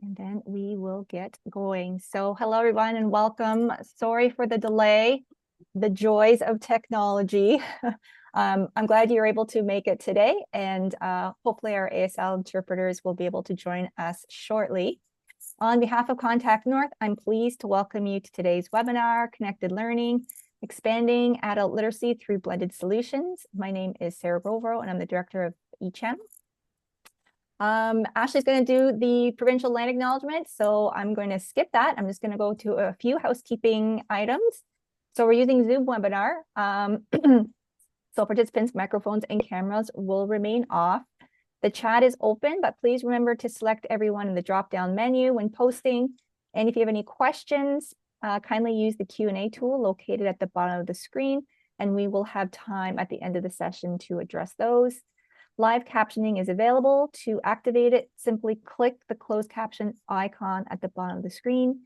And then we will get going. So hello, everyone, and welcome. Sorry for the delay, the joys of technology. I'm glad you're able to make it today, and hopefully our ASL interpreters will be able to join us shortly. On behalf of Contact North, I'm pleased to welcome you to today's webinar, Connected Learning, Expanding Adult Literacy Through Blended Solutions. My name is Sarah Grovero, and I'm the director of eChannel. Ashley's going to do the provincial land acknowledgement, so I'm going to skip that. I'm just going to go to a few housekeeping items. So we're using Zoom webinar. So participants' microphones and cameras will remain off. The chat is open, but please remember to select everyone in the drop-down menu when posting. And if you have any questions, kindly use the Q&A tool located at the bottom of the screen, and we will have time at the end of the session to address those. Live captioning is available. To activate it, simply click the closed caption icon at the bottom of the screen.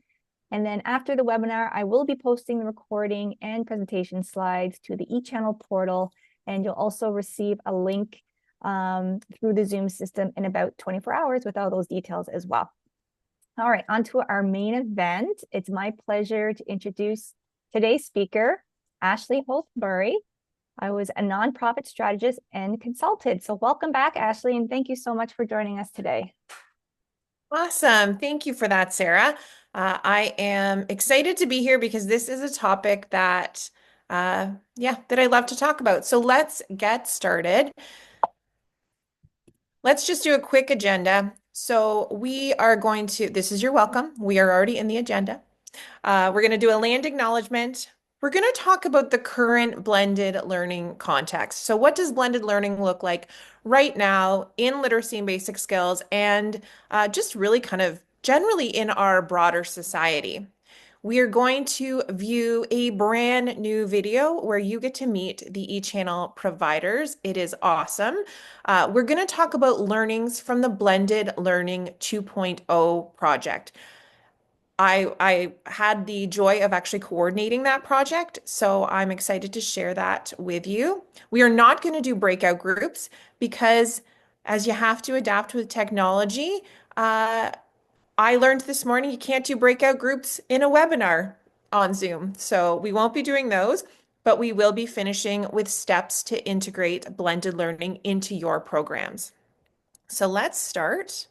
And then after the webinar, I will be posting the recording and presentation slides to the eChannel portal, and you'll also receive a link through the Zoom system in about 24 hours with all those details as well. All right, on to our main event. It's my pleasure to introduce today's speaker, Ashley Holtbury. I was a nonprofit strategist and consultant. So welcome back, Ashley, and thank you so much for joining us today. Awesome. Thank you for that, Sarah. I am excited to be here because this is a topic that, that I love to talk about. So let's get started. Let's just do a quick agenda. So we are going to, this is your welcome. We are already in the agenda. We're going to do a land acknowledgement. We're going to talk about the current blended learning context. So what does blended learning look like right now in literacy and basic skills and just really kind of generally in our broader society? We are going to view a brand new video where you get to meet the eChannel providers. It is awesome. We're going to talk about learnings from the Blended Learning 2.0 project. I had the joy of actually coordinating that project, so I'm excited to share that with you. We are not going to do breakout groups because as you have to adapt with technology, I learned this morning you can't do breakout groups in a webinar on Zoom. So we won't be doing those, but we will be finishing with steps to integrate blended learning into your programs. So let's start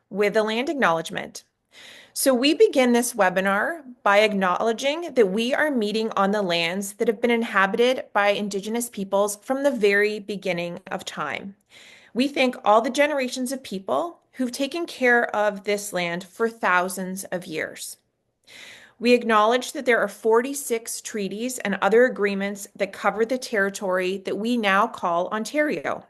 with the land acknowledgement. So we begin this webinar by acknowledging that we are meeting on the lands that have been inhabited by Indigenous peoples from the very beginning of time. We thank all the generations of people who've taken care of this land for thousands of years. We acknowledge that there are 46 treaties and other agreements that cover the territory that we now call Ontario.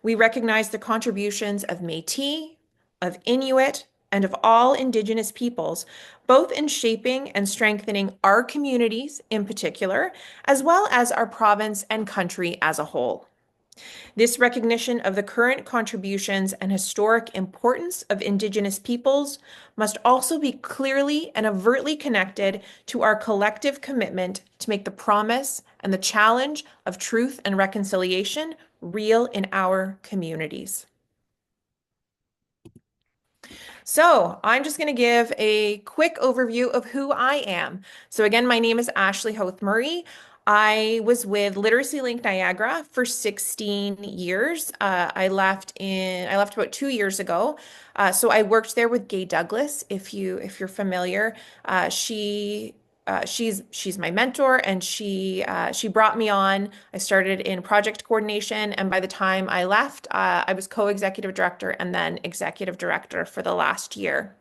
We recognize the contributions of Métis, of Inuit, and of all Indigenous peoples, both in shaping and strengthening our communities in particular, as well as our province and country as a whole. This recognition of the current contributions and historic importance of Indigenous peoples must also be clearly and overtly connected to our collective commitment to make the promise and the challenge of truth and reconciliation real in our communities. So I'm just going to give a quick overview of who I am. So again, my name is Ashley Holtbury. I was with Literacy Link Niagara for 16 years. I left about 2 years ago. So I worked there with Gay Douglas, if you're familiar. She's my mentor, and she brought me on. I started in project coordination, and by the time I left, I was co-executive director and then executive director for the last year.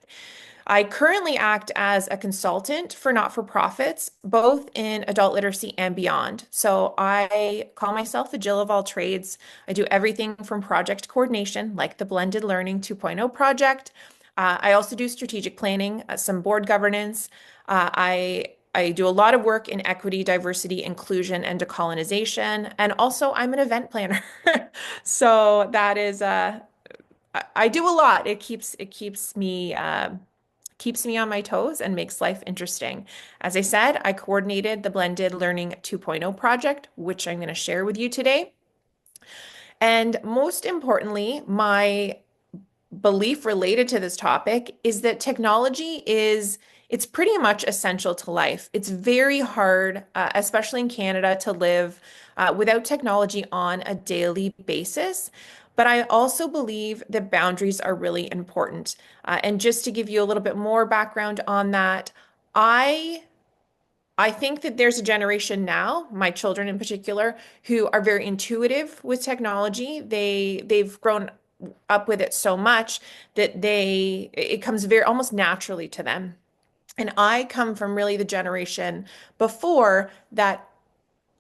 I currently act as a consultant for not-for-profits, both in adult literacy and beyond. So I call myself a Jill of all trades. I do everything from project coordination, like the Blended Learning 2.0 project. I also do strategic planning, some board governance. I do a lot of work in equity, diversity, inclusion, and decolonization. And also I'm an event planner. So that is, I do a lot. It keeps me on my toes and makes life interesting. As I said, I coordinated the Blended Learning 2.0 project, which I'm going to share with you today. And most importantly, my belief related to this topic is that technology is it's pretty much essential to life. It's very hard, especially in Canada, to live without technology on a daily basis. But I also believe that boundaries are really important. And just to give you a little bit more background on that, I I think that there's a generation now, my children in particular, who are very intuitive with technology. They've grown up with it so much that it comes very almost naturally to them. And I come from really the generation before that.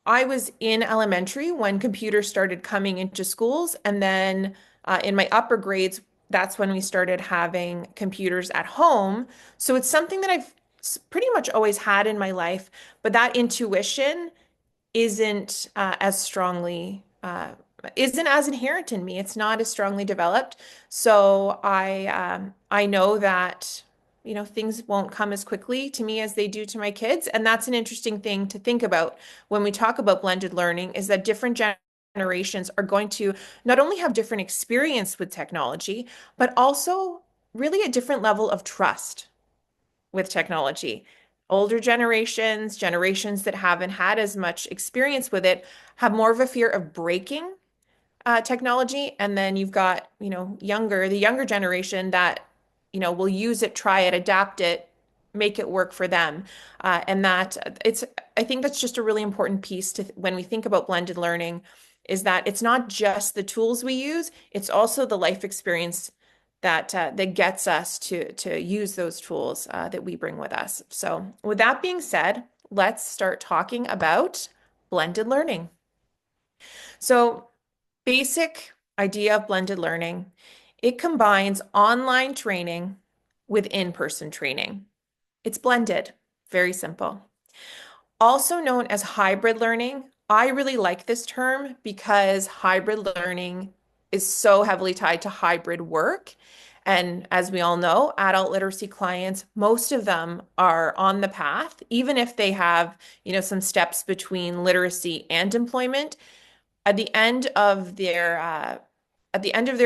I was in elementary when computers started coming into schools, and then in my upper grades, that's when we started having computers at home. So it's something that I've pretty much always had in my life, but that intuition isn't as strongly isn't as inherent in me. It's not as strongly developed. So I know that things won't come as quickly to me as they do to my kids, and that's an interesting thing to think about when we talk about blended learning is that different generations are going to not only have different experience with technology, but also really a different level of trust with technology. Older generations, generations that haven't had as much experience with it, have more of a fear of breaking technology. And then you've got, the younger generation that, will use it, try it, adapt it, make it work for them. And that I think that's just a really important piece to when we think about blended learning is that it's not just the tools we use, it's also the life experience that gets us to use those tools that we bring with us. So, with that being said, let's start talking about blended learning. So, basic idea of blended learning, it combines online training with in-person training. It's blended, very simple. Also known as hybrid learning. I really like this term because hybrid learning is so heavily tied to hybrid work. And as we all know, adult literacy clients, most of them are on the path, even if they have, some steps between literacy and employment. At the end of their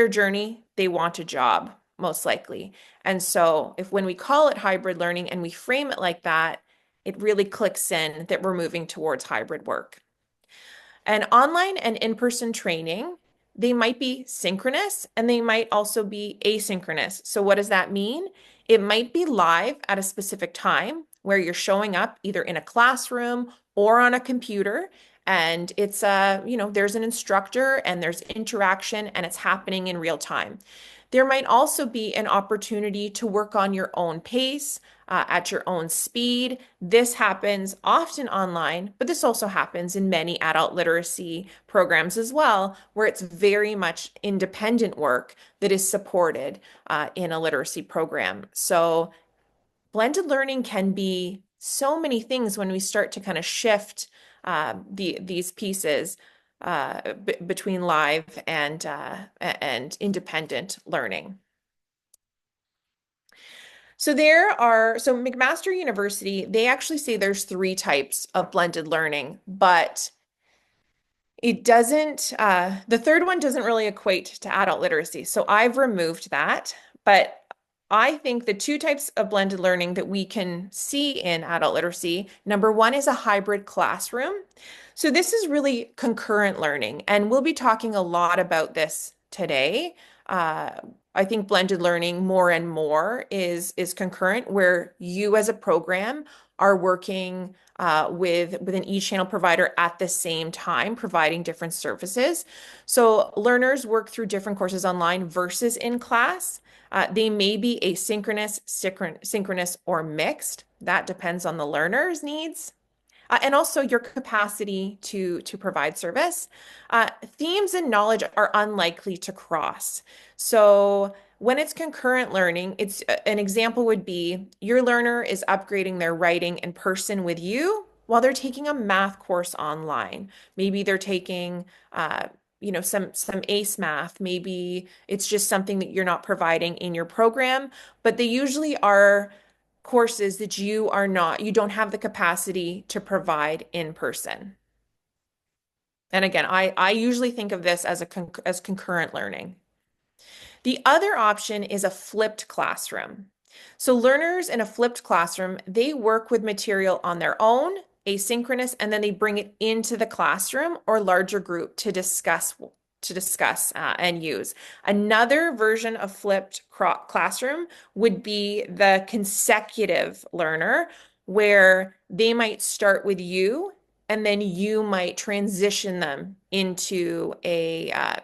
journey, they want a job, most likely. And so if when we call it hybrid learning and we frame it like that, it really clicks in that we're moving towards hybrid work. And online and in-person training, they might be synchronous and they might also be asynchronous. So what does that mean? It might be live at a specific time where you're showing up either in a classroom or on a computer. And it's there's an instructor and there's interaction and it's happening in real time. There might also be an opportunity to work on your own pace, at your own speed. This happens often online, but this also happens in many adult literacy programs as well, where it's very much independent work that is supported in a literacy program. So blended learning can be so many things when we start to kind of shift these pieces between live and independent learning. So McMaster University, they actually say there's three types of blended learning, but the third one doesn't really equate to adult literacy. So I've removed that. But I think the two types of blended learning that we can see in adult literacy, number one is a hybrid classroom. So this is really concurrent learning, and we'll be talking a lot about this today. Uh, I think blended learning more and more is concurrent, where you as a program are working with an e-channel provider at the same time, providing different services. So learners work through different courses online versus in class. They may be asynchronous, synchronous, or mixed. That depends on the learner's needs. And also your capacity to provide service. Themes and knowledge are unlikely to cross. So when it's concurrent learning, it's an example would be your learner is upgrading their writing in person with you while they're taking a math course online. Maybe they're taking some ACE math. Maybe it's just something that you're not providing in your program, but they usually are courses that you don't have the capacity to provide in person. And again, I usually think of this as as concurrent learning. The other option is a flipped classroom. So learners in a flipped classroom, they work with material on their own, asynchronous, and then they bring it into the classroom or larger group to discuss and use. Another version of flipped classroom would be the consecutive learner, where they might start with you and then you might transition them into an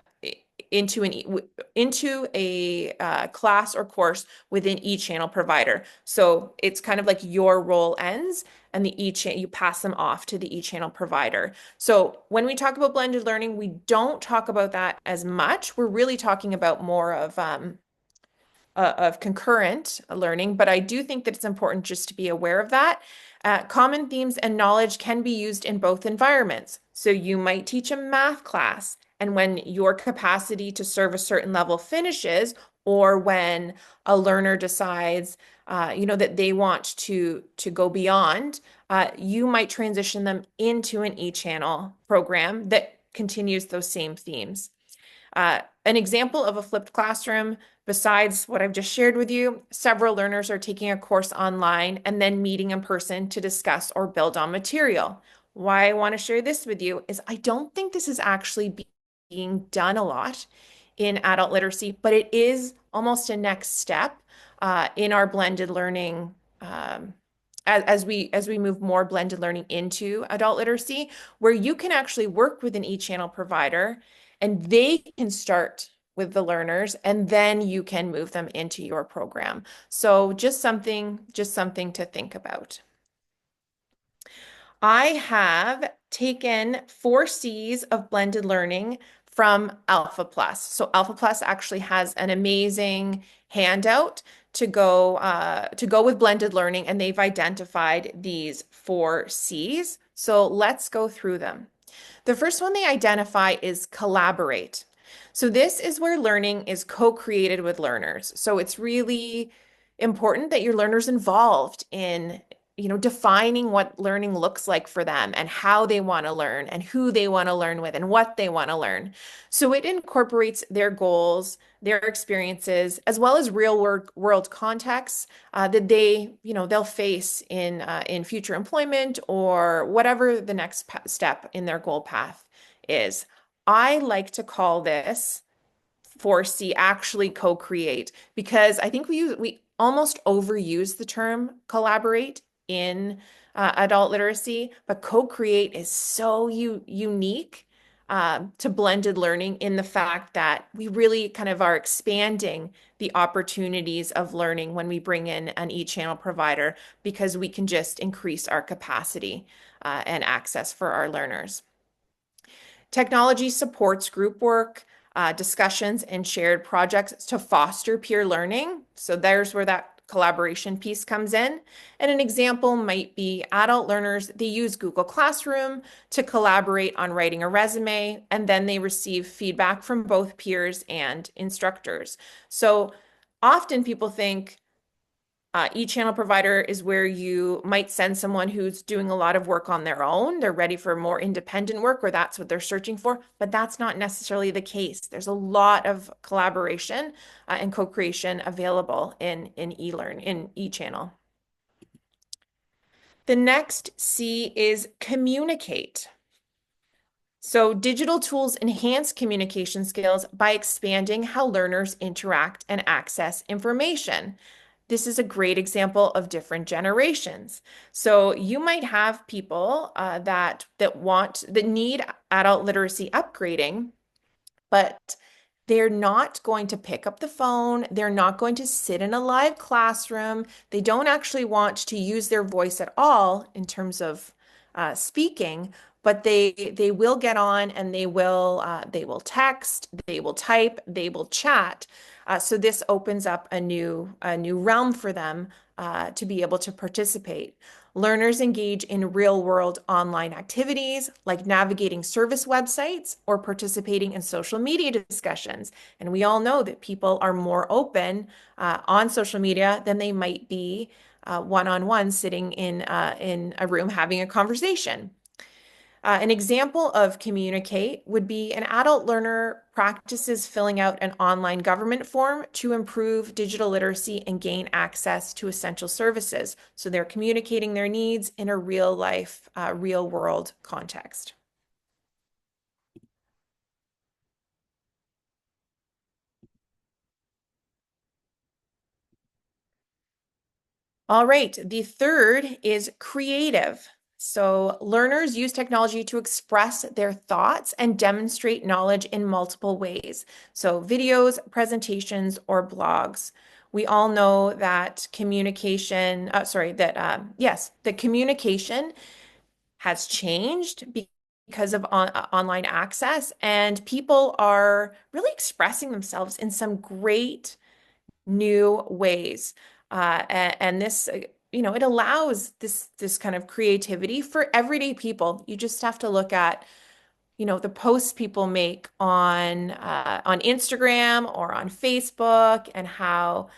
class or course within each channel provider. So it's kind of like your role ends and you pass them off to the e-channel provider. So when we talk about blended learning, we don't talk about that as much. We're really talking about more of concurrent learning, but I do think that it's important just to be aware of that. Common themes and knowledge can be used in both environments. So you might teach a math class, and when your capacity to serve a certain level finishes, or when a learner decides, that they want to go beyond, you might transition them into an e-channel program that continues those same themes. An example of a flipped classroom, besides what I've just shared with you, several learners are taking a course online and then meeting in person to discuss or build on material. Why I want to share this with you is I don't think this is actually being done a lot in adult literacy, but it is almost a next step in our blended learning. As we move more blended learning into adult literacy, where you can actually work with an e-channel provider and they can start with the learners and then you can move them into your program. So just something to think about. I have taken 4 C's of blended learning from Alpha Plus. So Alpha Plus actually has an amazing handout to go with blended learning, and they've identified these 4 C's. So let's go through them. The first one they identify is collaborate. So this is where learning is co-created with learners. So it's really important that your learner's involved in, defining what learning looks like for them and how they want to learn and who they want to learn with and what they want to learn. So it incorporates their goals, their experiences, as well as real world contexts that they'll face in future employment or whatever the next step in their goal path is. I like to call this 4C actually co-create, because I think we almost overuse the term collaborate in adult literacy, but co-create is so unique to blended learning in the fact that we really kind of are expanding the opportunities of learning when we bring in an e-channel provider, because we can just increase our capacity and access for our learners. Technology supports group work, discussions, and shared projects to foster peer learning. So there's where that collaboration piece comes in. And an example might be adult learners, they use Google Classroom to collaborate on writing a resume, and then they receive feedback from both peers and instructors. So often people think, e-channel provider is where you might send someone who's doing a lot of work on their own. They're ready for more independent work, or that's what they're searching for, but that's not necessarily the case. There's a lot of collaboration and co-creation available in e-channel. The next C is communicate. So digital tools enhance communication skills by expanding how learners interact and access information. This is a great example of different generations. So you might have people that need adult literacy upgrading, but they're not going to pick up the phone. They're not going to sit in a live classroom. They don't actually want to use their voice at all in terms of speaking, but they will get on and they will text, they will type, they will chat. So this opens up a new realm for them to be able to participate. Learners engage in real-world online activities like navigating service websites or participating in social media discussions. And we all know that people are more open on social media than they might be one-on-one sitting in a room having a conversation. An example of communicate would be an adult learner practices filling out an online government form to improve digital literacy and gain access to essential services. So they're communicating their needs in a real life, real world context. All right, the third is creative. So learners use technology to express their thoughts and demonstrate knowledge in multiple ways. So videos, presentations, or blogs. We all know that communication, yes, the communication has changed because of online access, and people are really expressing themselves in some great new ways. And this, it allows this kind of creativity for everyday people. You just have to look at, the posts people make on Instagram or on Facebook and how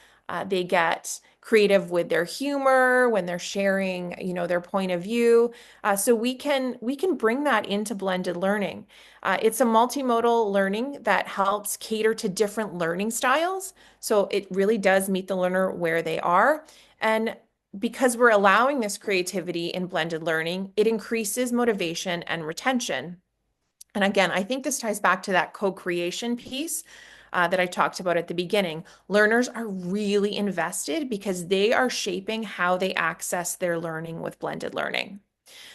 they get creative with their humor when they're sharing, their point of view. So we can bring that into blended learning. It's a multimodal learning that helps cater to different learning styles. So it really does meet the learner where they are. And because we're allowing this creativity in blended learning, it increases motivation and retention. And again, I think this ties back to that co-creation piece that I talked about at the beginning. Learners are really invested because they are shaping how they access their learning with blended learning.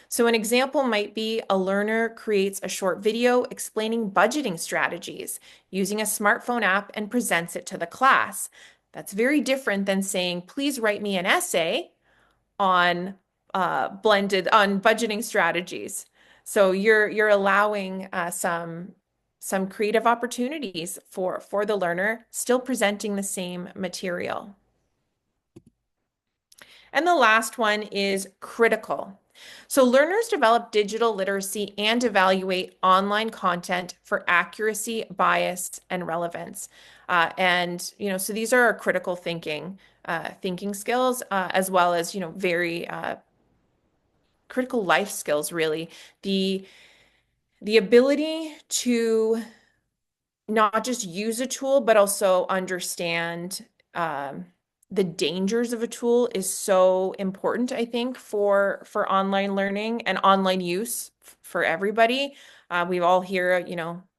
So an example might be a learner creates a short video explaining budgeting strategies using a smartphone app and presents it to the class. That's very different than saying, please write me an essay on blended on budgeting strategies. So you're allowing some creative opportunities for the learner, still presenting the same material. And the last one is critical. So learners develop digital literacy and evaluate online content for accuracy, bias, and relevance. So these are our critical thinking skills, as well as, very critical life skills, really. The the ability to not just use a tool, but also understand the dangers of a tool is so important, I think, for online learning and online use for everybody. We all hear,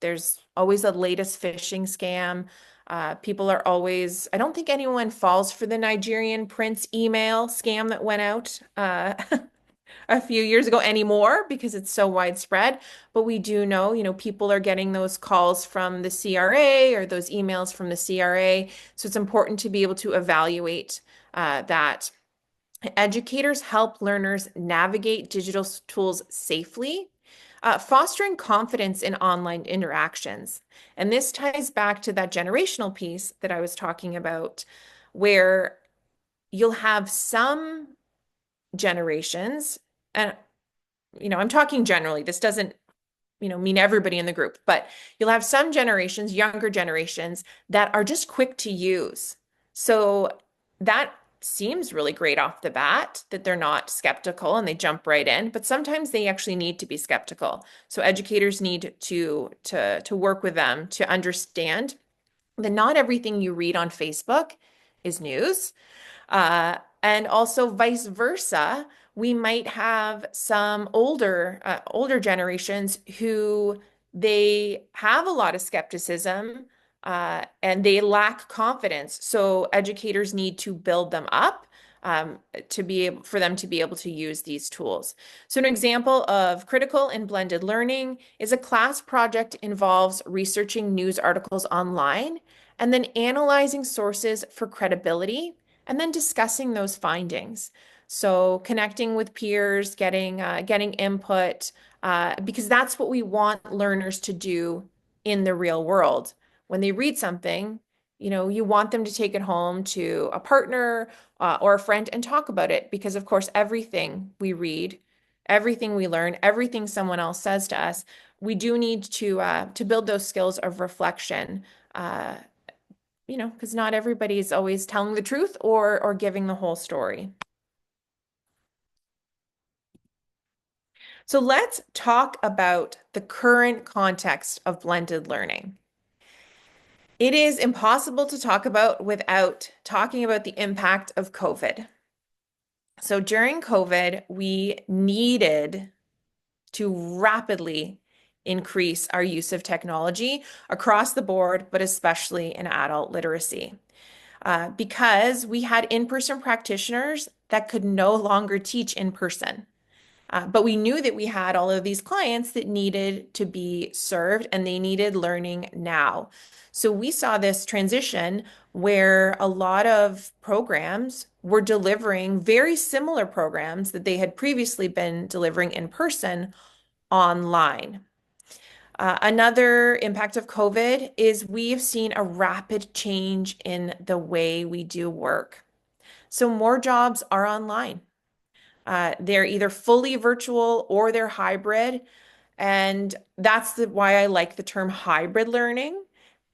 there's always the latest phishing scam. People are always, I don't think anyone falls for the Nigerian prince email scam that went out a few years ago anymore because it's so widespread. But we do know, people are getting those calls from the CRA or those emails from the CRA. So it's important to be able to evaluate that. Educators help learners navigate digital tools safely, fostering confidence in online interactions. And this ties back to that generational piece that I was talking about, where you'll have some generations, and I'm talking generally. This doesn't, mean everybody in the group, but you'll have some generations, younger generations, that are just quick to use. So that seems really great off the bat that they're not skeptical and they jump right in, but sometimes they actually need to be skeptical. So educators need to work with them to understand that not everything you read on Facebook is news. And also vice versa, we might have some older generations who they have a lot of skepticism and they lack confidence. So educators need to build them up to be able for them to be able to use these tools. So an example of critical and blended learning is a class project involves researching news articles online and then analyzing sources for credibility and then discussing those findings. So connecting with peers, getting input, because that's what we want learners to do in the real world. When they read something, you want them to take it home to a partner or a friend and talk about it, because of course everything we read, everything we learn, everything someone else says to us, we do need to build those skills of reflection. Because not everybody is always telling the truth or giving the whole story. So let's talk about the current context of blended learning. It is impossible to talk about without talking about the impact of COVID. So during COVID, we needed to rapidly increase our use of technology across the board, but especially in adult literacy, because we had in-person practitioners that could no longer teach in person. But we knew that we had all of these clients that needed to be served and they needed learning now. So we saw this transition where a lot of programs were delivering very similar programs that they had previously been delivering in person online. Another impact of COVID is we've seen a rapid change in the way we do work. So more jobs are online. They're either fully virtual or they're hybrid. And why I like the term hybrid learning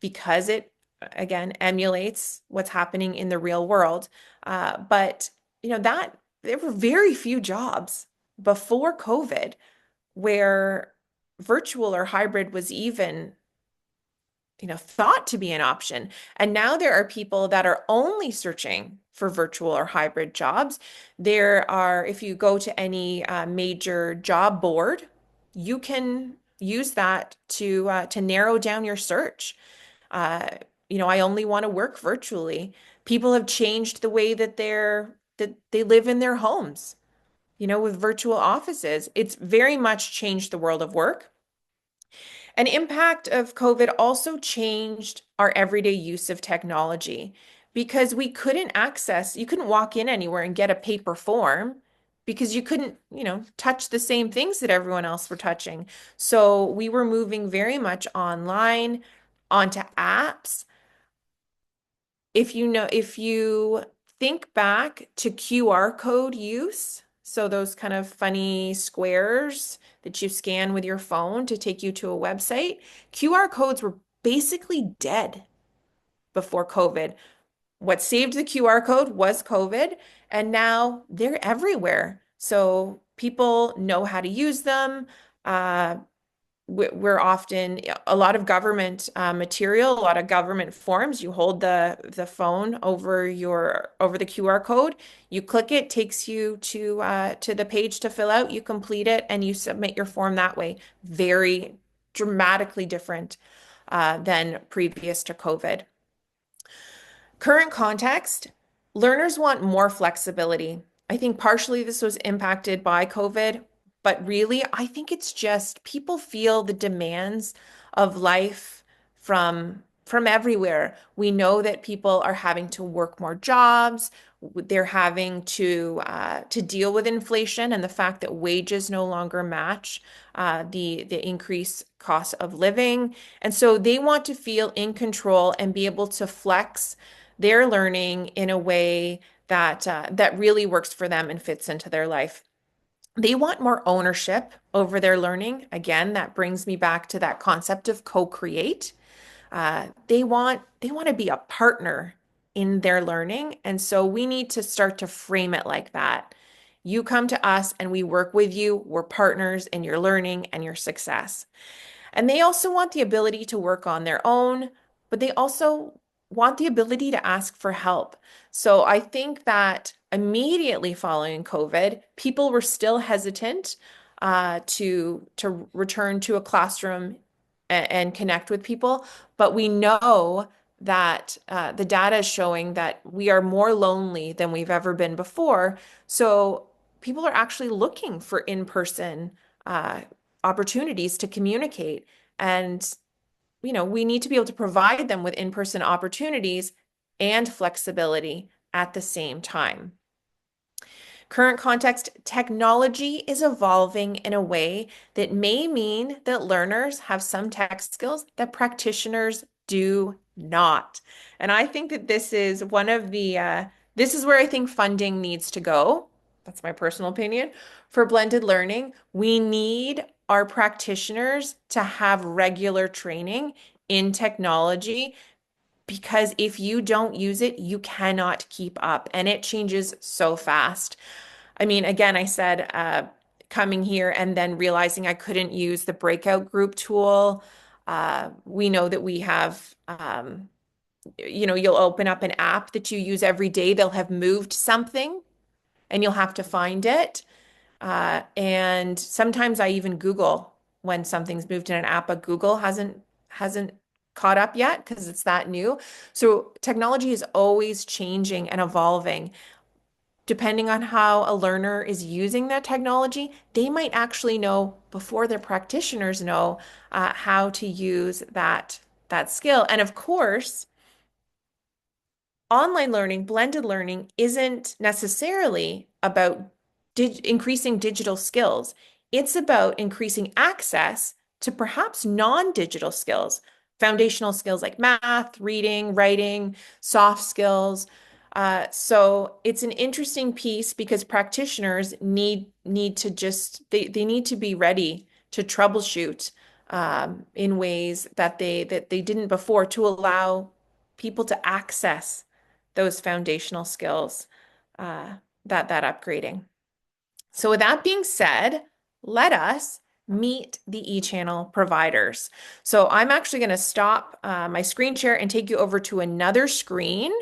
because it, again, emulates what's happening in the real world. But, that there were very few jobs before COVID where virtual or hybrid was even thought to be an option. And now there are people that are only searching for virtual or hybrid jobs. There are, if you go to any major job board, you can use that to narrow down your search. Uh, I only want to work virtually. People have changed the way that they live in their homes, with virtual offices. It's very much changed the world of work. An impact of COVID also changed our everyday use of technology because you couldn't walk in anywhere and get a paper form because you couldn't, touch the same things that everyone else were touching. So we were moving very much online onto apps. If you think back to QR code use, so those kind of funny squares that you scan with your phone to take you to a website, QR codes were basically dead before COVID. What saved the QR code was COVID, and now they're everywhere. So people know how to use them. Uh, we're often a lot of government material, a lot of government forms. You hold the phone over the QR code. You click it, takes you to the page to fill out. You complete it, and you submit your form that way. Very dramatically different than previous to COVID. Current context, learners want more flexibility. I think partially this was impacted by COVID, but really, I think it's just people feel the demands of life from everywhere. We know that people are having to work more jobs. They're having to deal with inflation and the fact that wages no longer match the increased cost of living. And so they want to feel in control and be able to flex their learning in a way that really works for them and fits into their life. They want more ownership over their learning. Again, that brings me back to that concept of co-create. They want to be a partner in their learning, and so we need to start to frame it like that. You come to us and we work with you. We're partners in your learning and your success. And they also want the ability to work on their own, but they also want the ability to ask for help. So I think that immediately following COVID, people were still hesitant to return to a classroom and connect with people. But we know that the data is showing that we are more lonely than we've ever been before. So people are actually looking for in-person uh, opportunities to communicate. And, we need to be able to provide them with in-person opportunities and flexibility at the same time. Current context, technology is evolving in a way that may mean that learners have some tech skills that practitioners do not. And I think that this is where I think funding needs to go. That's my personal opinion. For blended learning, we need our practitioners to have regular training in technology because if you don't use it, you cannot keep up and it changes so fast. I mean, again, I said coming here and then realizing I couldn't use the breakout group tool. We know that we have, you'll open up an app that you use every day. They'll have moved something and you'll have to find it. And sometimes I even Google when something's moved in an app, but Google hasn't caught up yet because it's that new. So technology is always changing and evolving. Depending on how a learner is using that technology, they might actually know before their practitioners know how to use that skill. And of course, online learning, blended learning isn't necessarily about increasing digital skills. It's about increasing access to perhaps non-digital skills, foundational skills like math, reading, writing, soft skills. So it's an interesting piece because practitioners need to just they need to be ready to troubleshoot in ways that they didn't before to allow people to access those foundational skills, that upgrading. So with that being said, let us meet the e-channel providers. So I'm actually going to stop my screen share and take you over to another screen.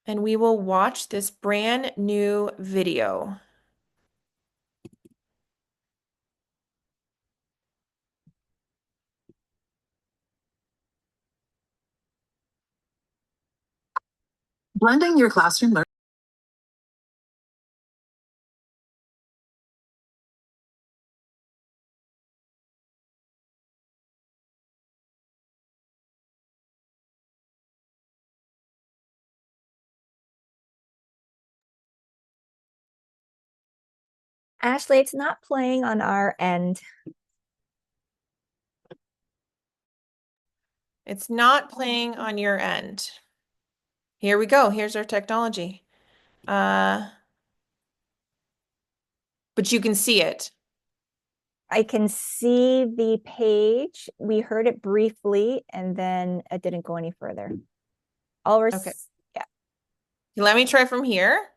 And we will watch this brand new video. Blending your classroom learning. Ashley, it's not playing on our end. It's not playing on your end. Here we go. Here's our technology. But you can see it. I can see the page. We heard it briefly and then it didn't go any further. Okay. Yeah. Let me try from here.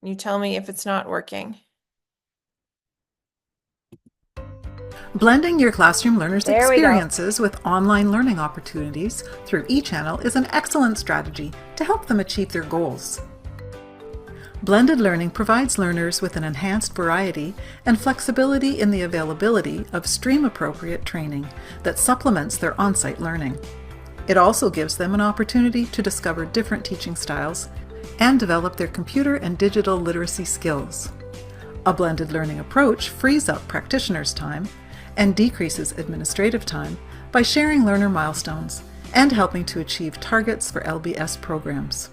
You tell me if it's not working. Blending your classroom learners' experiences with online learning opportunities through eChannel is an excellent strategy to help them achieve their goals. Blended learning provides learners with an enhanced variety and flexibility in the availability of stream-appropriate training that supplements their on-site learning. It also gives them an opportunity to discover different teaching styles and develop their computer and digital literacy skills. A blended learning approach frees up practitioners' time and decreases administrative time by sharing learner milestones and helping to achieve targets for LBS programs.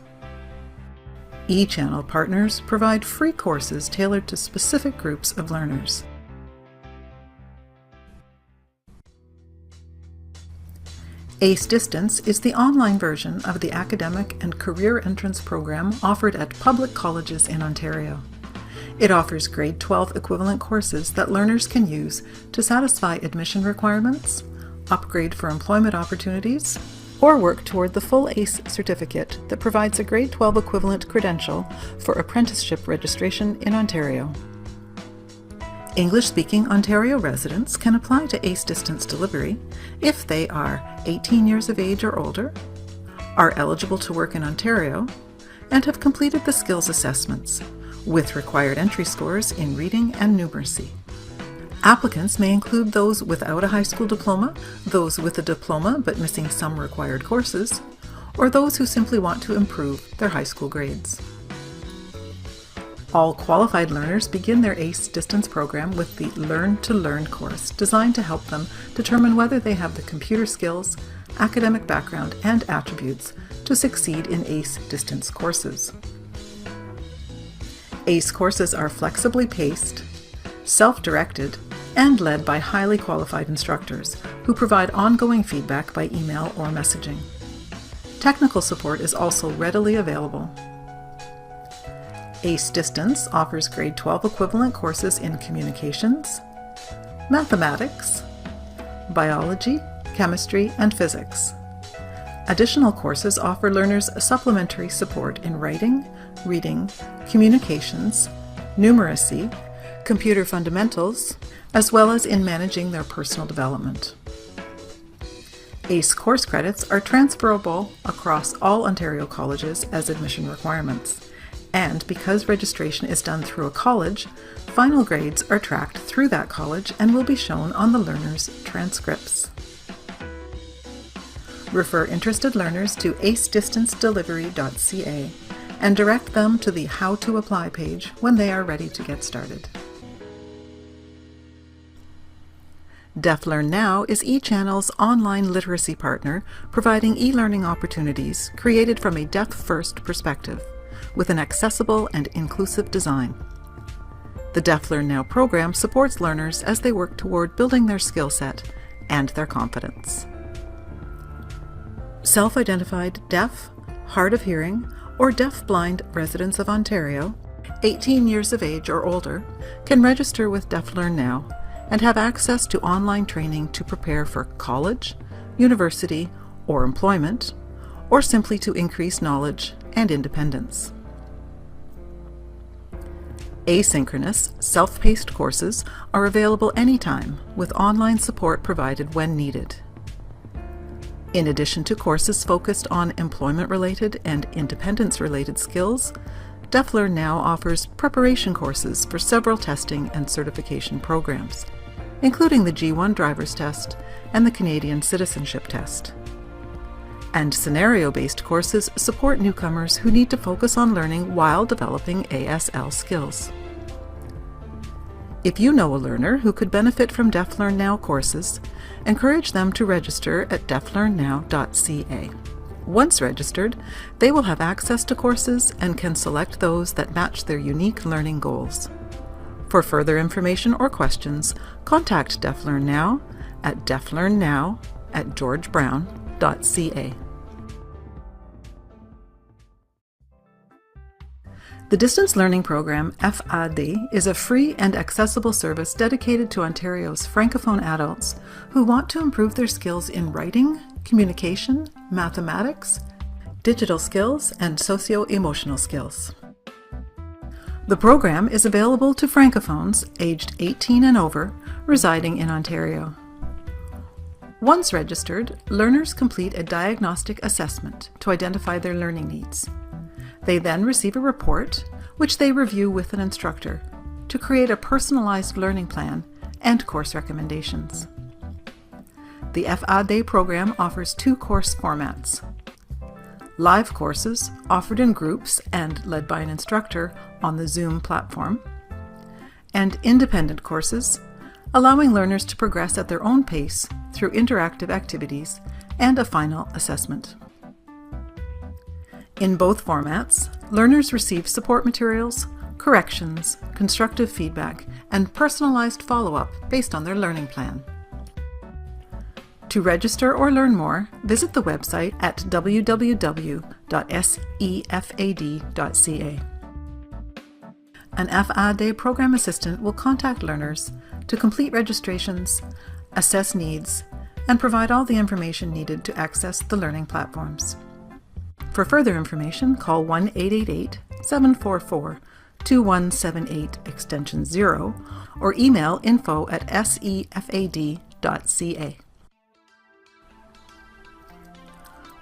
eChannel partners provide free courses tailored to specific groups of learners. ACE Distance is the online version of the academic and career entrance program offered at public colleges in Ontario. It offers grade 12 equivalent courses that learners can use to satisfy admission requirements, upgrade for employment opportunities, or work toward the full ACE certificate that provides a grade 12 equivalent credential for apprenticeship registration in Ontario. English-speaking Ontario residents can apply to ACE Distance Delivery if they are 18 years of age or older, are eligible to work in Ontario, and have completed the skills assessments, with required entry scores in reading and numeracy. Applicants may include those without a high school diploma, those with a diploma but missing some required courses, or those who simply want to improve their high school grades. All qualified learners begin their ACE Distance program with the Learn to Learn course designed to help them determine whether they have the computer skills, academic background, and attributes to succeed in ACE Distance courses. ACE courses are flexibly paced, self-directed, and led by highly qualified instructors who provide ongoing feedback by email or messaging. Technical support is also readily available. ACE Distance offers grade 12 equivalent courses in communications, mathematics, biology, chemistry, and physics. Additional courses offer learners supplementary support in writing, reading, communications, numeracy, computer fundamentals, as well as in managing their personal development. ACE course credits are transferable across all Ontario colleges as admission requirements, and because registration is done through a college, final grades are tracked through that college and will be shown on the learners' transcripts. Refer interested learners to acedistancedelivery.ca and direct them to the How to Apply page when they are ready to get started. Deaf Learn Now is eChannel's online literacy partner, providing e-learning opportunities created from a deaf-first perspective, with an accessible and inclusive design. The Deaf Learn Now program supports learners as they work toward building their skill set and their confidence. Self-identified deaf, hard of hearing, or deaf-blind residents of Ontario, 18 years of age or older, can register with Deaf Learn Now and have access to online training to prepare for college, university, or employment, or simply to increase knowledge and independence. Asynchronous, self-paced courses are available anytime, with online support provided when needed. In addition to courses focused on employment-related and independence-related skills, Deaf Learn Now offers preparation courses for several testing and certification programs, including the G1 driver's test and the Canadian citizenship test. And scenario-based courses support newcomers who need to focus on learning while developing ASL skills. If you know a learner who could benefit from Deaf Learn Now courses, encourage them to register at deaflearnnow.ca. Once registered, they will have access to courses and can select those that match their unique learning goals. For further information or questions, contact Deaf Learn Now at deaflearnnow@georgebrown.ca. The Distance Learning Program, FAD, is a free and accessible service dedicated to Ontario's Francophone adults who want to improve their skills in writing, communication, mathematics, digital skills, and socio-emotional skills. The program is available to Francophones aged 18 and over residing in Ontario. Once registered, learners complete a diagnostic assessment to identify their learning needs. They then receive a report, which they review with an instructor, to create a personalized learning plan and course recommendations. The FAD program offers 2 course formats: live courses offered in groups and led by an instructor on the Zoom platform, and independent courses, allowing learners to progress at their own pace through interactive activities and a final assessment. In both formats, learners receive support materials, corrections, constructive feedback, and personalized follow-up based on their learning plan. To register or learn more, visit the website at www.sefad.ca. An FAD program assistant will contact learners to complete registrations, assess needs, and provide all the information needed to access the learning platforms. For further information, call 1-888-744-2178 extension 0 or email info@sefad.ca.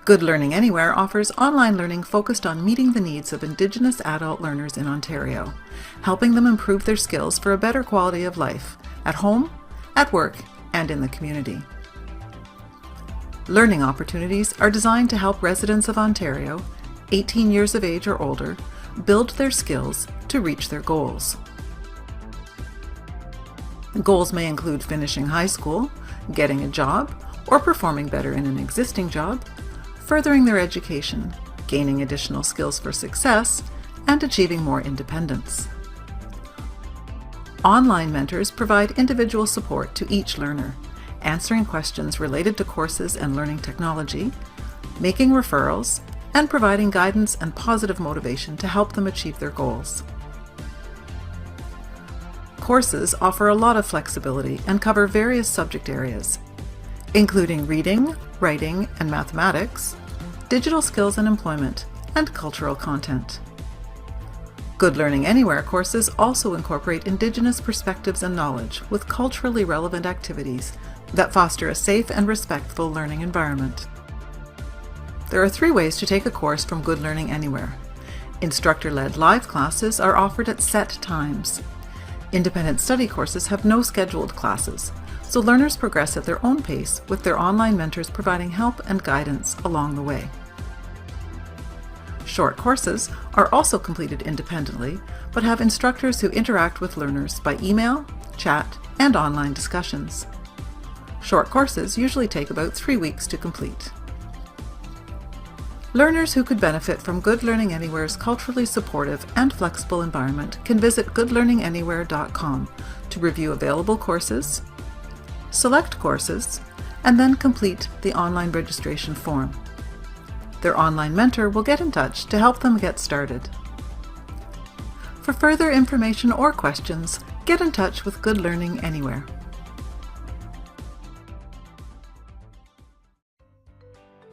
Good Learning Anywhere offers online learning focused on meeting the needs of Indigenous adult learners in Ontario, helping them improve their skills for a better quality of life at home, at work, and in the community. Learning opportunities are designed to help residents of Ontario, 18 years of age or older, build their skills to reach their goals. Goals may include finishing high school, getting a job, or performing better in an existing job, furthering their education, gaining additional skills for success, and achieving more independence. Online mentors provide individual support to each learner, answering questions related to courses and learning technology, making referrals, and providing guidance and positive motivation to help them achieve their goals. Courses offer a lot of flexibility and cover various subject areas, including reading, writing, and mathematics, digital skills and employment, and cultural content. Good Learning Anywhere courses also incorporate Indigenous perspectives and knowledge with culturally relevant activities that foster a safe and respectful learning environment. There are 3 ways to take a course from Good Learning Anywhere. Instructor-led live classes are offered at set times. Independent study courses have no scheduled classes, so learners progress at their own pace with their online mentors providing help and guidance along the way. Short courses are also completed independently, but have instructors who interact with learners by email, chat, and online discussions. Short courses usually take about 3 weeks to complete. Learners who could benefit from Good Learning Anywhere's culturally supportive and flexible environment can visit goodlearninganywhere.com to review available courses, select courses, and then complete the online registration form. Their online mentor will get in touch to help them get started. For further information or questions, get in touch with Good Learning Anywhere.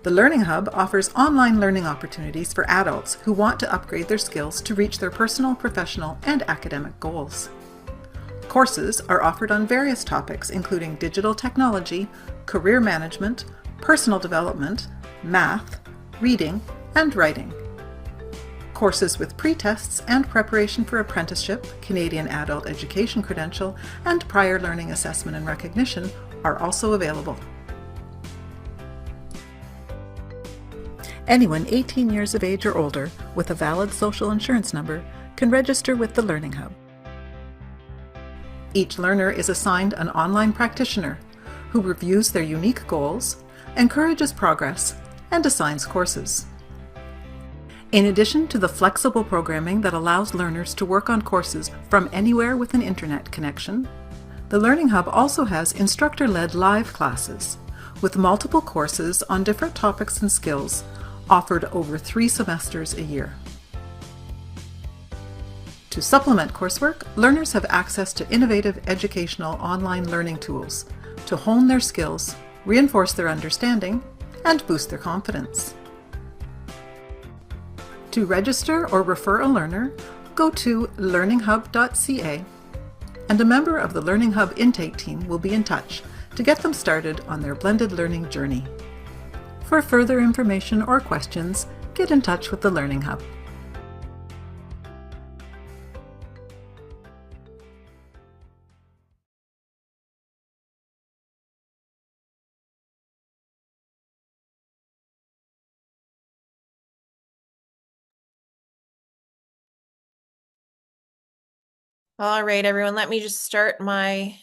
The Learning Hub offers online learning opportunities for adults who want to upgrade their skills to reach their personal, professional, and academic goals. Courses are offered on various topics including digital technology, career management, personal development, math, reading, and writing. Courses with pre-tests and preparation for apprenticeship, Canadian Adult Education Credential, and prior learning assessment and recognition are also available. Anyone 18 years of age or older with a valid social insurance number can register with the Learning Hub. Each learner is assigned an online practitioner who reviews their unique goals, encourages progress, and assigns courses. In addition to the flexible programming that allows learners to work on courses from anywhere with an internet connection, the Learning Hub also has instructor-led live classes with multiple courses on different topics and skills offered over 3 semesters a year. To supplement coursework, learners have access to innovative educational online learning tools to hone their skills, reinforce their understanding, and boost their confidence. To register or refer a learner, go to learninghub.ca, and a member of the Learning Hub intake team will be in touch to get them started on their blended learning journey. For further information or questions, get in touch with the Learning Hub. All right, everyone, let me just start my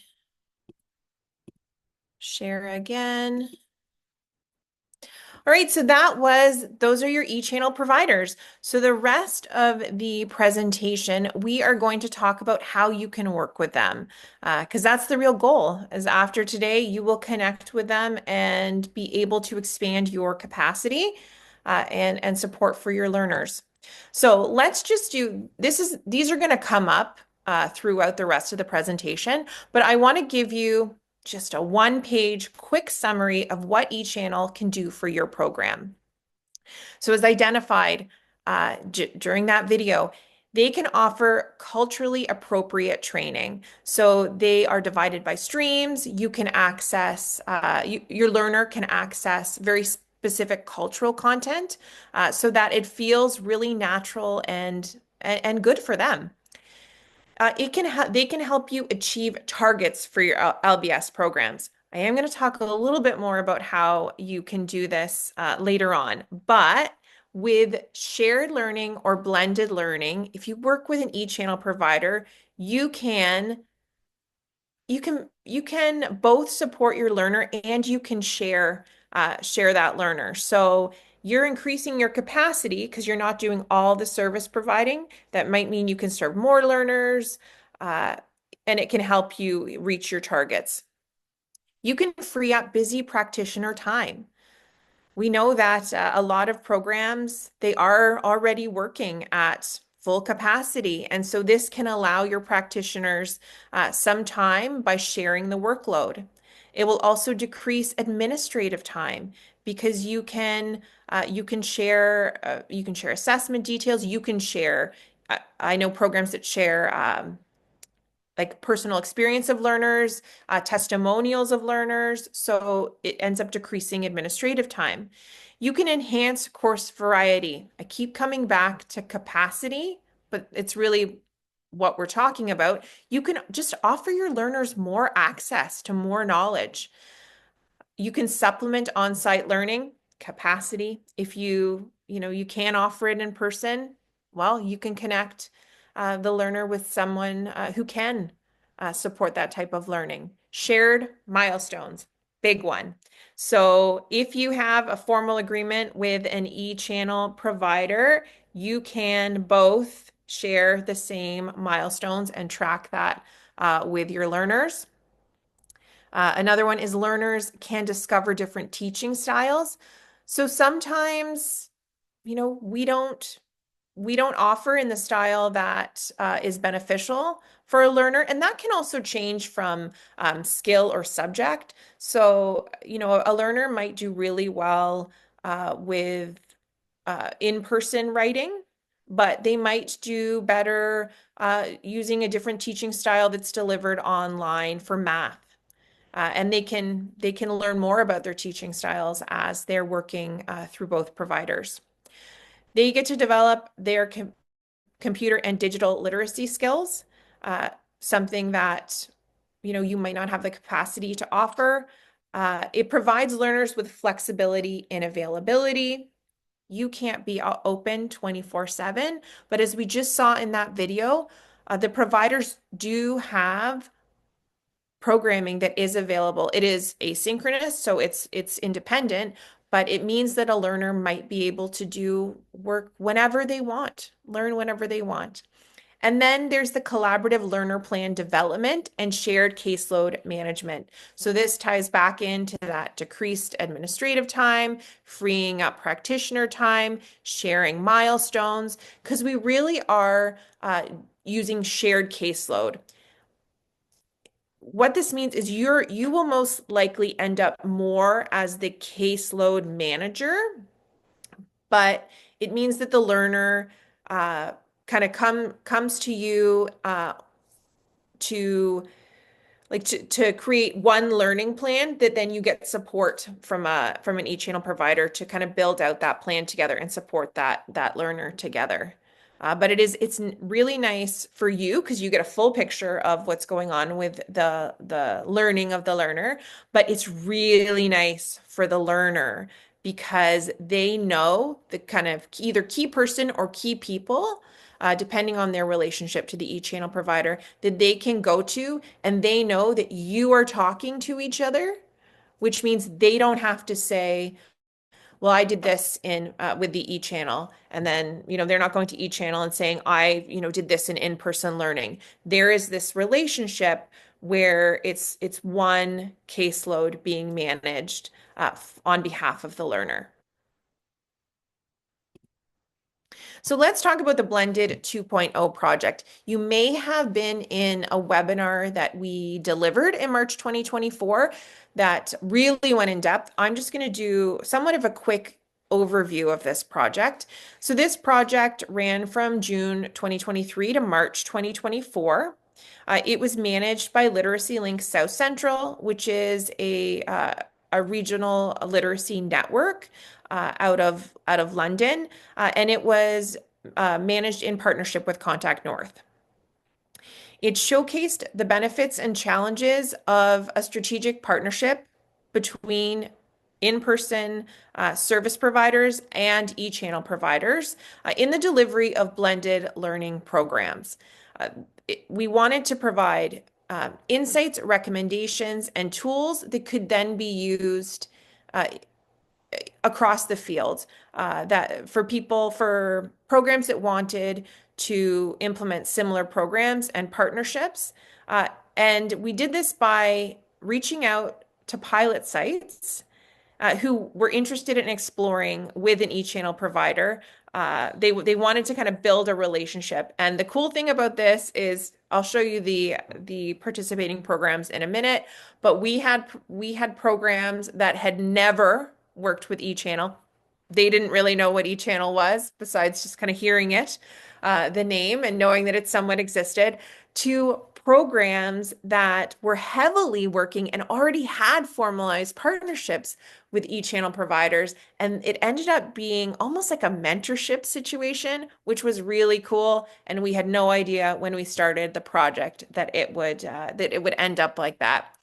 share again. All right, so those are your e-channel providers. So the rest of the presentation, we are going to talk about how you can work with them, because that's the real goal, is after today, you will connect with them and be able to expand your capacity and support for your learners. So let's just these are going to come up throughout the rest of the presentation, but I want to give you just a 1-page quick summary of what eChannel can do for your program. So as identified during that video, they can offer culturally appropriate training. So they are divided by streams. You can access, your learner can access very specific cultural content so that it feels really natural and good for them. They can help you achieve targets for your LBS programs. I am going to talk a little bit more about how you can do this later on, but with shared learning or blended learning, if you work with an e-channel provider, you can both support your learner and you can share that learner. So you're increasing your capacity because you're not doing all the service providing. That might mean you can serve more learners, and it can help you reach your targets. You can free up busy practitioner time. We know that a lot of programs, they are already working at full capacity. And so this can allow your practitioners some time by sharing the workload. It will also decrease administrative time because you can You can share assessment details. You can share, I know programs that share like personal experience of learners, testimonials of learners. So it ends up decreasing administrative time. You can enhance course variety. I keep coming back to capacity, but it's really what we're talking about. You can just offer your learners more access to more knowledge. You can supplement on-site learning capacity. If you can offer it in person, well, you can connect the learner with someone who can support that type of learning. Shared milestones, big one. So if you have a formal agreement with an e-channel provider, you can both share the same milestones and track that with your learners. Another one is learners can discover different teaching styles. So sometimes, we don't offer in the style that is beneficial for a learner, and that can also change from skill or subject. So, a learner might do really well with in-person writing, but they might do better using a different teaching style that's delivered online for math. And they can learn more about their teaching styles as they're working through both providers. They get to develop their computer and digital literacy skills, something that you might not have the capacity to offer. It provides learners with flexibility and availability. You can't be open 24/7, but as we just saw in that video, the providers do have programming that is available. It is asynchronous, so it's independent, but it means that a learner might be able to do work whenever they want, learn whenever they want. And then there's the collaborative learner plan development and shared caseload management. So this ties back into that decreased administrative time, freeing up practitioner time, sharing milestones, because we really are using shared caseload. What this means is you will most likely end up more as the caseload manager, but it means that the learner kind of comes to you to to create one learning plan that then you get support from an e-channel provider to kind of build out that plan together and support that learner together. But it's really nice for you because you get a full picture of what's going on with the learning of the learner. But it's really nice for the learner because they know the kind of either key person or key people, depending on their relationship to the e-channel provider, that they can go to, and they know that you are talking to each other, which means they don't have to say, well, I did this in with the e-channel, and then they're not going to e-channel and saying I did this in in-person learning. There is this relationship where it's one caseload being managed on behalf of the learner. So let's talk about the Blended 2.0 project. You may have been in a webinar that we delivered in March 2024 that really went in depth. I'm just going to do somewhat of a quick overview of this project. So this project ran from June 2023 to March 2024. It was managed by Literacy Link South Central, which is a regional literacy network out of London, and it was managed in partnership with Contact North. It showcased the benefits and challenges of a strategic partnership between in-person service providers and e-channel providers in the delivery of blended learning programs. We wanted to provide insights, recommendations, and tools that could then be used across the field that for programs that wanted to implement similar programs and partnerships. And we did this by reaching out to pilot sites who were interested in exploring with an e-channel provider. They wanted to kind of build a relationship. And the cool thing about this is I'll show you the participating programs in a minute, but we had programs that had never worked with e-channel. they didn't really know what eChannel was, besides just kind of hearing it, the name, and knowing that it somewhat existed, to programs that were heavily working and already had formalized partnerships with eChannel providers. And it ended up being almost like a mentorship situation, which was really cool. And we had no idea when we started the project that it would end up like that.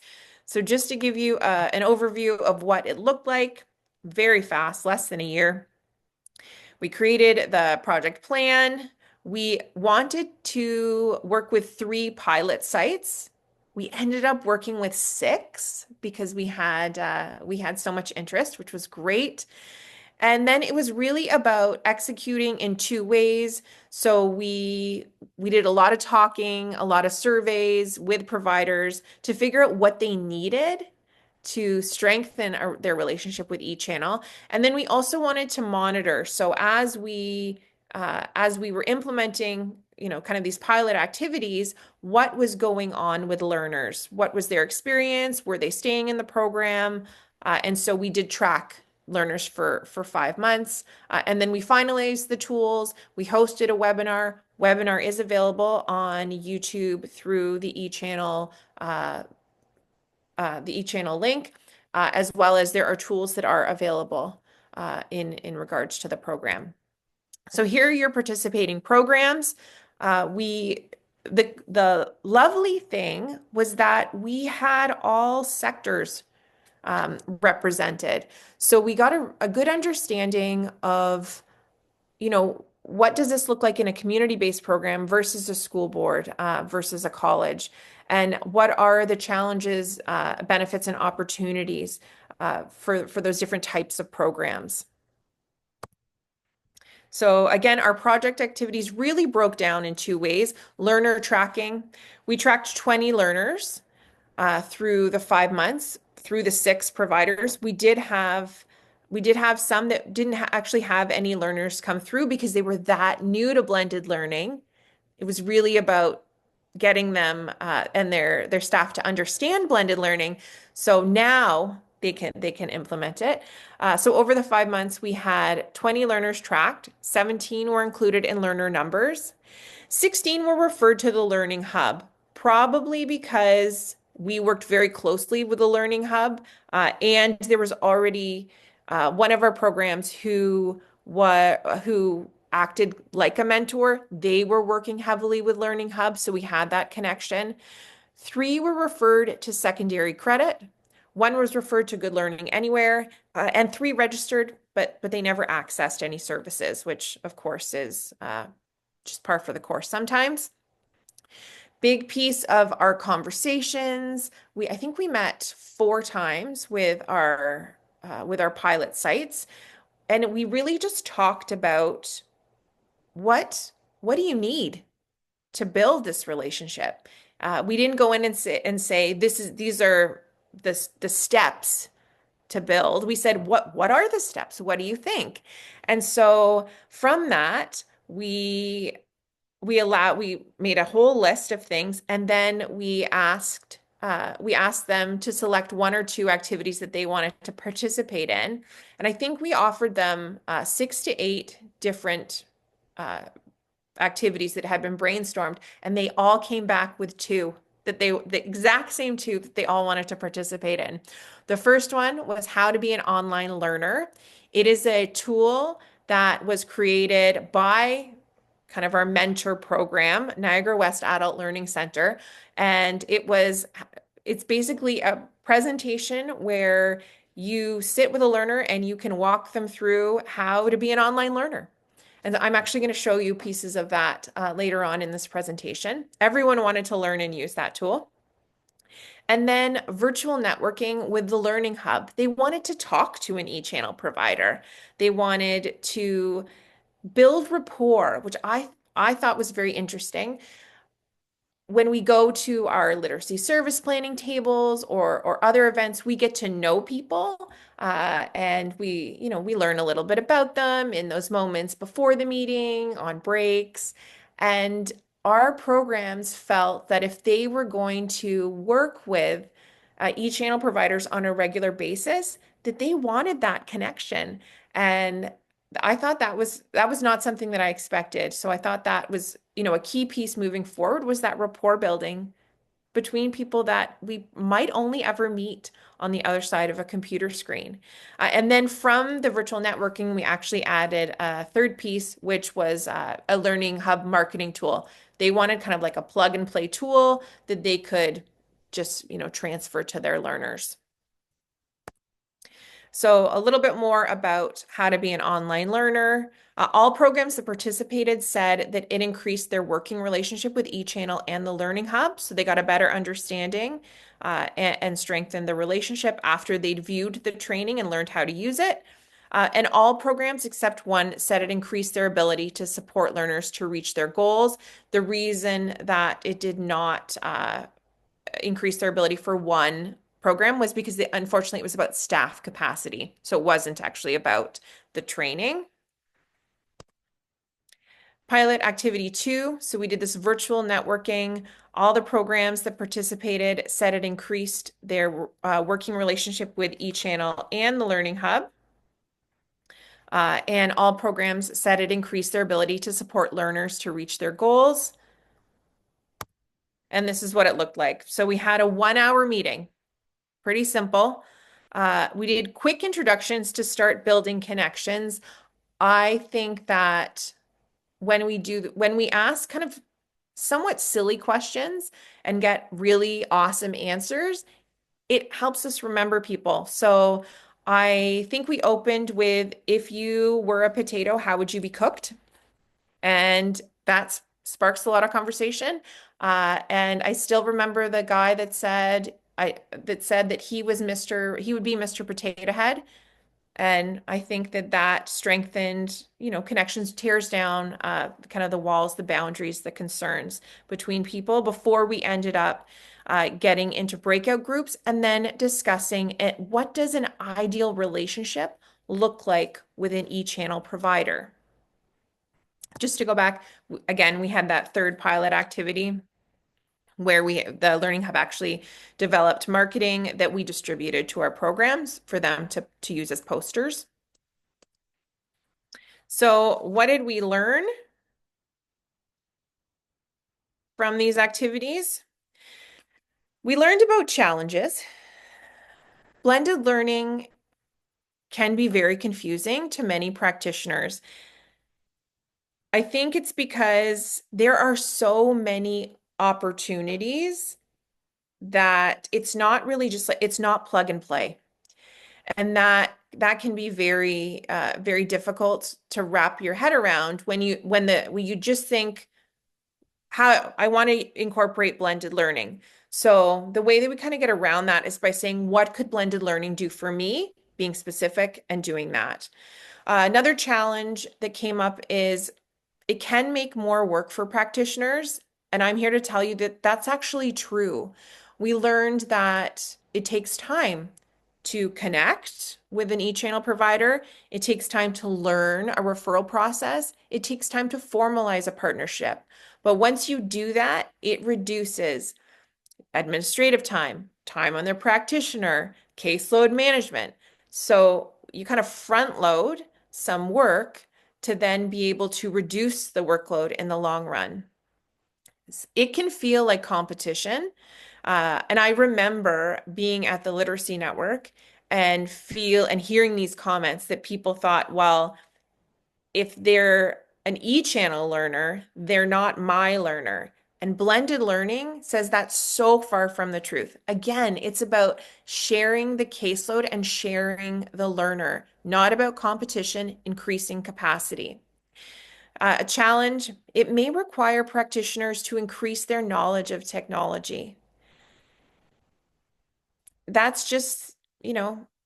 So just to give you an overview of what it looked like, very fast, less than a year. We created the project plan. We wanted to work with 3 pilot sites. We ended up working with 6 because we had so much interest, which was great. And then it was really about executing in 2 ways. So we did a lot of talking, a lot of surveys with providers to figure out what they needed to strengthen their relationship with eChannel. And then we also wanted to monitor. So as we were implementing, kind of these pilot activities, what was going on with learners? What was their experience? Were they staying in the program? And so we did track learners for 5 months. And then we finalized the tools. We hosted a webinar. Webinar is available on YouTube through the eChannel link, as well as there are tools that are available in regards to the program. So here are your participating programs. The lovely thing was that we had all sectors represented. So we got a good understanding of, what does this look like in a community-based program versus a school board, versus a college? And what are the challenges, benefits, and opportunities for those different types of programs? So again, our project activities really broke down in 2 ways. Learner tracking. We tracked 20 learners through the 5 months, through the 6 providers. We did have some that didn't actually have any learners come through because they were that new to blended learning. It was really about getting them and their staff to understand blended learning. So now they can implement it. So over the 5 months, we had 20 learners tracked. 17 were included in learner numbers. 16 were referred to the Learning Hub, probably because we worked very closely with the Learning Hub, and there was already one of our programs who acted like a mentor. They were working heavily with Learning Hub, so we had that connection. 3 were referred to secondary credit. 1 was referred to Good Learning Anywhere, and 3 registered, but they never accessed any services, which of course is just par for the course sometimes. Big piece of our conversations. I think we met 4 times with our pilot sites, and we really just talked about what do you need to build this relationship. We didn't go in and say these are the steps to build. We said, what are the steps? What do you think? And so from that, we made a whole list of things, and then we asked them to select 1 or 2 activities that they wanted to participate in. And I think we offered them 6 to 8 different activities that had been brainstormed, and they all came back with 2 the exact same 2 that they all wanted to participate in. The first one was how to be an online learner. It is a tool that was created by kind of our mentor program, Niagara West Adult Learning Center. And it's basically a presentation where you sit with a learner and you can walk them through how to be an online learner. And I'm actually going to show you pieces of that later on in this presentation. Everyone wanted to learn and use that tool. And then virtual networking with the Learning Hub. They wanted to talk to an eChannel provider. They wanted to build rapport, which I thought was very interesting. When we go to our literacy service planning tables or other events, we get to know people, and we learn a little bit about them in those moments before the meeting, on breaks. And our programs felt that if they were going to work with e-channel providers on a regular basis, that they wanted that connection. And I thought that was not something that I expected. So I thought that was, a key piece moving forward was that rapport building between people that we might only ever meet on the other side of a computer screen. And then from the virtual networking, we actually added a third piece, which was a learning hub marketing tool. They wanted kind of like a plug and play tool that they could just, transfer to their learners. So a little bit more about how to be an online learner. All programs that participated said that it increased their working relationship with eChannel and the Learning Hub. So they got a better understanding and strengthened the relationship after they'd viewed the training and learned how to use it. And all programs except one said it increased their ability to support learners to reach their goals. The reason that it did not increase their ability for one program was because unfortunately it was about staff capacity. So it wasn't actually about the training. Pilot activity 2. So we did this virtual networking. All the programs that participated said it increased their working relationship with eChannel and the Learning Hub. And all programs said it increased their ability to support learners to reach their goals. And this is what it looked like. So we had a 1-hour meeting. Pretty simple. We did quick introductions to start building connections. I think that when we ask kind of somewhat silly questions and get really awesome answers, it helps us remember people. So I think we opened with, if you were a potato, how would you be cooked? And that sparks a lot of conversation. And I still remember the guy that said that he would be Mr. Potato Head. And I think that strengthened, connections, tears down kind of the walls, the boundaries, the concerns between people before we ended up getting into breakout groups and then discussing it. What does an ideal relationship look like within each channel provider? Just to go back, again, we had that third pilot activity where the Learning Hub actually developed marketing that we distributed to our programs for them to use as posters. So what did we learn from these activities? We learned about challenges. Blended learning can be very confusing to many practitioners. I think it's because there are so many opportunities that it's not really just like, it's not plug and play. And that can be very very difficult to wrap your head around when you just think, how I want to incorporate blended learning. So the way that we kind of get around that is by saying, what could blended learning do for me? Being specific and doing that. Another challenge that came up is it can make more work for practitioners. And I'm here to tell you that that's actually true. We learned that it takes time to connect with an e-channel provider. It takes time to learn a referral process. It takes time to formalize a partnership. But once you do that, it reduces administrative time, time on their practitioner, caseload management. So you kind of front load some work to then be able to reduce the workload in the long run. It can feel like competition. And I remember being at the Literacy Network and hearing these comments that people thought, well, if they're an e-channel learner, they're not my learner. And blended learning says that's so far from the truth. Again, it's about sharing the caseload and sharing the learner, not about competition, increasing capacity. A challenge, it may require practitioners to increase their knowledge of technology. That's just,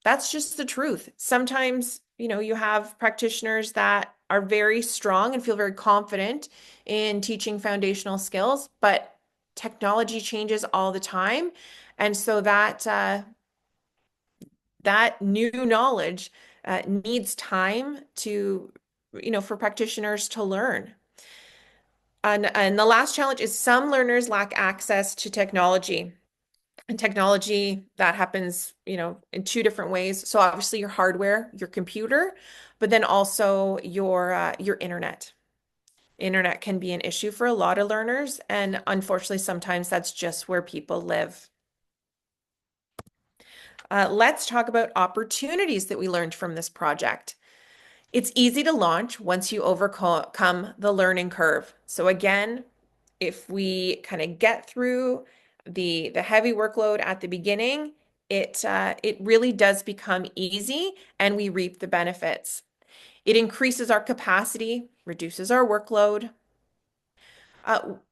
that's just the truth. Sometimes, you have practitioners that are very strong and feel very confident in teaching foundational skills, but technology changes all the time. And so that new knowledge needs time to, for practitioners to learn. And the last challenge is some learners lack access to technology. And technology, that happens, in two different ways. So obviously your hardware, your computer, but then also your internet. Internet can be an issue for a lot of learners, and unfortunately, sometimes that's just where people live. Let's talk about opportunities that we learned from this project. It's easy to launch once you overcome the learning curve. So again, if we kind of get through the heavy workload at the beginning, it really does become easy and we reap the benefits. It increases our capacity, reduces our workload.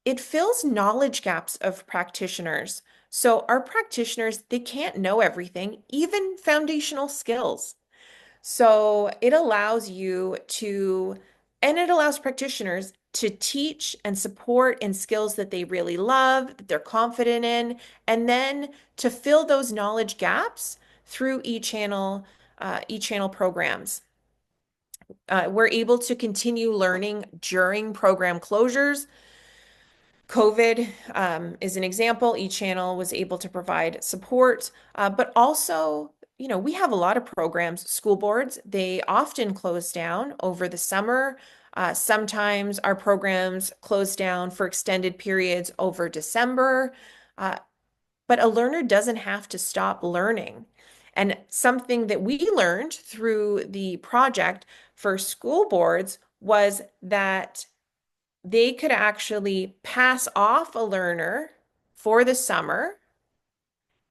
It fills knowledge gaps of practitioners. So our practitioners, they can't know everything, even foundational skills. So it allows you to, and it allows practitioners to teach and support in skills that they really love, that they're confident in, and then to fill those knowledge gaps through e-channel programs. We're able to continue learning during program closures. COVID is an example. E-channel was able to provide support, but also, we have a lot of programs. School boards, they often close down over the summer. Sometimes our programs close down for extended periods over December, uh, but a learner doesn't have to stop learning. And something that we learned through the project for school boards was that they could actually pass off a learner for the summer.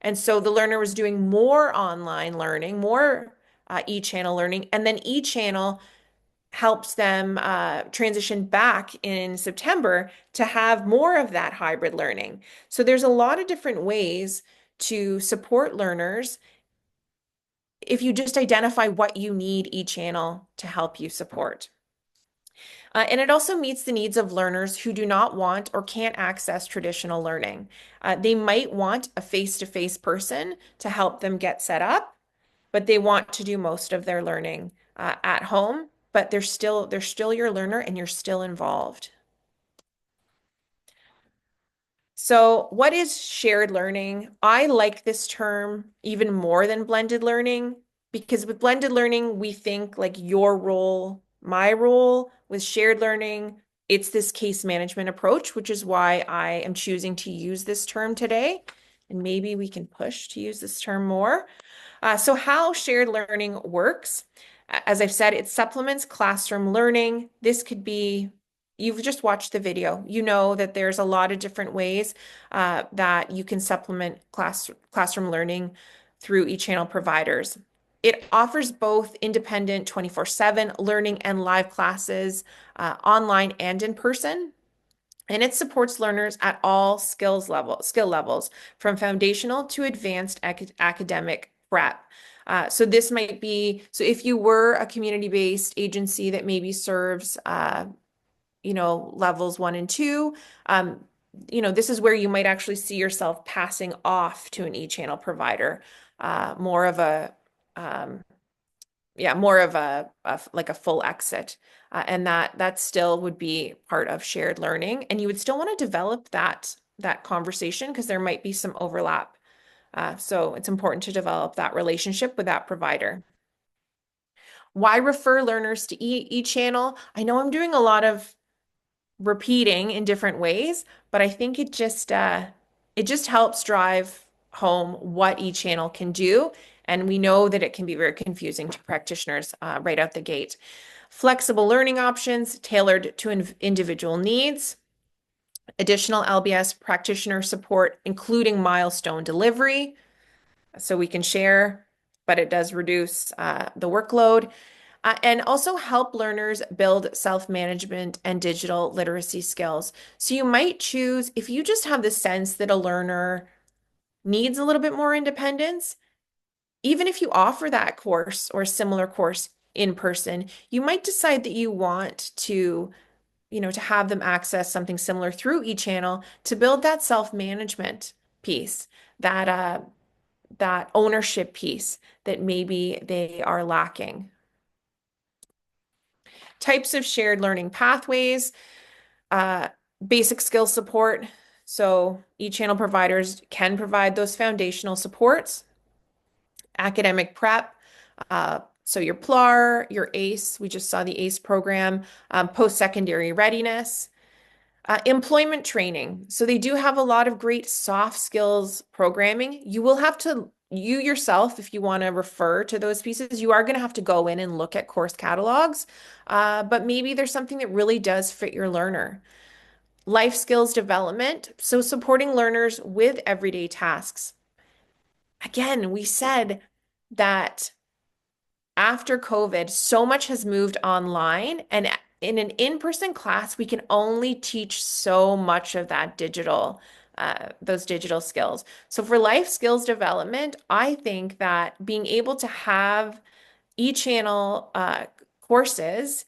And so the learner was doing more online learning, more e-channel learning, and then e-channel helps them transition back in September to have more of that hybrid learning. So there's a lot of different ways to support learners if you just identify what you need e-channel to help you support. And it also meets the needs of learners who do not want or can't access traditional learning. They might want a face-to-face person to help them get set up, but they want to do most of their learning at home, but they're still your learner and you're still involved. So, what is shared learning? I like this term even more than blended learning because with blended learning, we think like your role, my role. With shared learning, it's this case management approach, which is why I am choosing to use this term today. And maybe we can push to use this term more. So, how shared learning works, as I've said, it supplements classroom learning. This could be, you've just watched the video. You know that there's a lot of different ways that you can supplement classroom learning through e-channel providers. It offers both independent 24/7 learning and live classes, online and in person. And it supports learners at all skill levels, from foundational to advanced academic prep. So this might be, so if you were a community-based agency that maybe serves, levels 1 and 2, this is where you might actually see yourself passing off to an e-channel provider, more of a, like a full exit. And that still would be part of shared learning. And you would still want to develop that conversation because there might be some overlap. So it's important to develop that relationship with that provider. Why refer learners to e-channel? I know I'm doing a lot of repeating in different ways, but I think it just helps drive home what each channel can do. And we know that it can be very confusing to practitioners right out the gate. Flexible learning options tailored to individual needs. Additional LBS practitioner support, including milestone delivery, so we can share, but it does reduce the workload. And also help learners build self-management and digital literacy skills. So you might choose, if you just have the sense that a learner needs a little bit more independence, even if you offer that course or a similar course in person, you might decide that you want to have them access something similar through e-channel to build that self-management piece, that ownership piece that maybe they are lacking. Types of shared learning pathways, basic skill support. So e-channel providers can provide those foundational supports, academic prep, so your PLAR, your ACE, we just saw the ACE program, post-secondary readiness, employment training. So they do have a lot of great soft skills programming. You will have to, you yourself, if you want to refer to those pieces, you are going to have to go in and look at course catalogs, but maybe there's something that really does fit your learner. Life skills development, so supporting learners with everyday tasks. Again, we said that after COVID, so much has moved online, and in an in-person class, we can only teach so much of that those digital skills. So for life skills development, I think that being able to have e-channel courses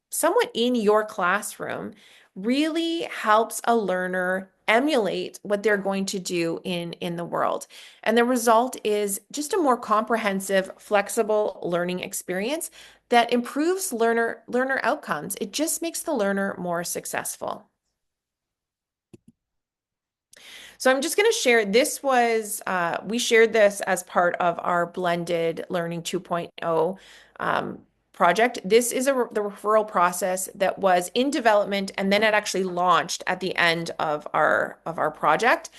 somewhat in your classroom really helps a learner emulate what they're going to do in the world. And the result is just a more comprehensive, flexible learning experience that improves learner outcomes. It just makes the learner more successful. So I'm just going to share, we shared this as part of our blended learning 2.0 project. This is the referral process that was in development, and then it actually launched at the end of our project.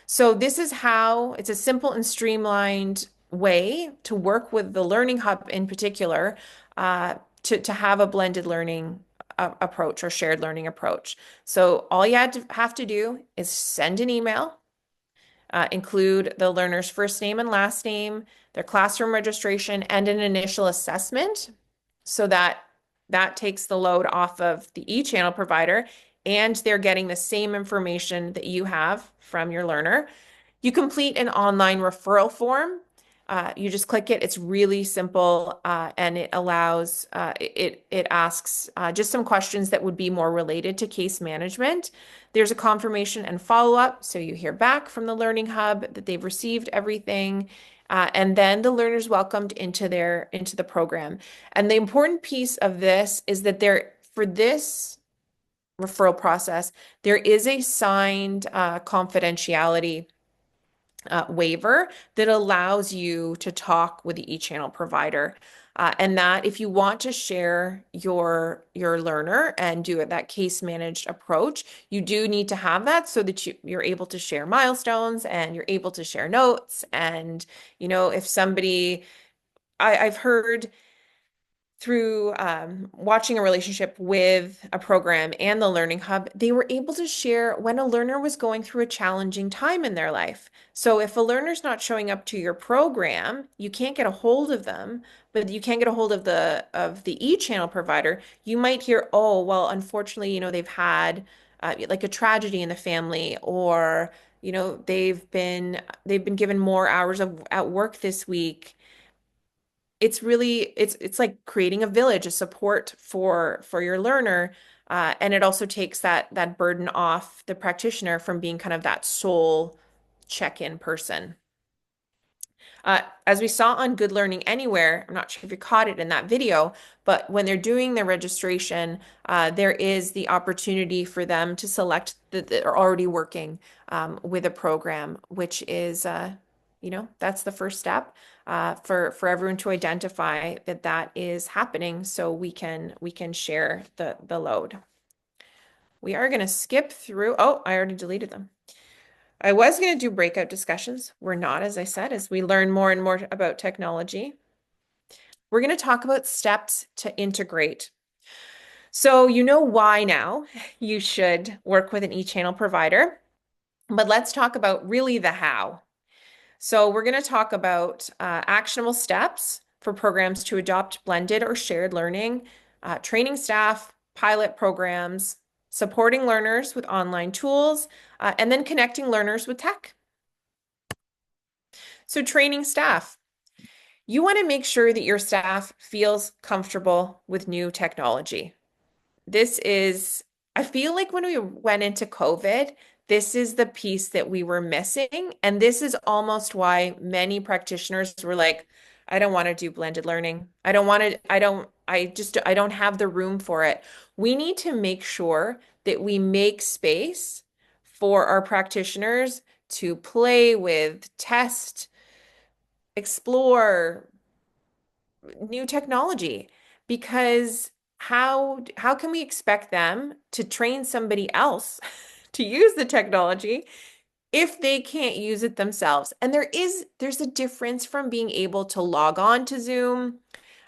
So this is how it's a simple and streamlined way to work with the Learning Hub in particular, to have a blended learning approach or shared learning approach. So all you have to do is send an email, include the learner's first name and last name, their classroom registration, and an initial assessment, so that takes the load off of the e-channel provider, and they're getting the same information that you have from your learner. You complete an online referral form. You just click it. It's really simple, and it allows, it asks just some questions that would be more related to case management. There's a confirmation and follow-up, so you hear back from the Learning Hub that they've received everything, and then the learner's welcomed into the program. And the important piece of this is that for this referral process, there is a signed confidentiality waiver that allows you to talk with the e-channel provider. And that if you want to share your learner and do that case managed approach, you do need to have that so that you're able to share milestones and you're able to share notes. And, if somebody, I've heard through watching a relationship with a program and the Learning Hub, they were able to share when a learner was going through a challenging time in their life. So if a learner's not showing up to your program, you can't get a hold of them, but you can get a hold of the e-channel provider. You might hear, oh, well, unfortunately, they've had like a tragedy in the family, or they've been given more hours at work this week. It's like creating a village, a support for your learner, and it also takes that burden off the practitioner from being kind of that sole check-in person. As we saw on Good Learning Anywhere, I'm not sure if you caught it in that video, but when they're doing their registration, there is the opportunity for them to select that they're already working with a program, which is, that's the first step for everyone to identify that is happening, so we can share the load. We are going to skip through. Oh, I already deleted them. I was going to do breakout discussions. We're not, as I said, as we learn more and more about technology. We're going to talk about steps to integrate. So you know why now you should work with an e-channel provider, but let's talk about really the how. So we're going to talk about actionable steps for programs to adopt blended or shared learning, training staff, pilot programs, supporting learners with online tools, and then connecting learners with tech. So training staff. You want to make sure that your staff feels comfortable with new technology. I feel like when we went into COVID, this is the piece that we were missing. And this is almost why many practitioners were like, I don't want to do blended learning. I don't have the room for it. We need to make sure that we make space for our practitioners to play with, test, explore new technology, because how can we expect them to train somebody else to use the technology if they can't use it themselves? And there's a difference from being able to log on to Zoom,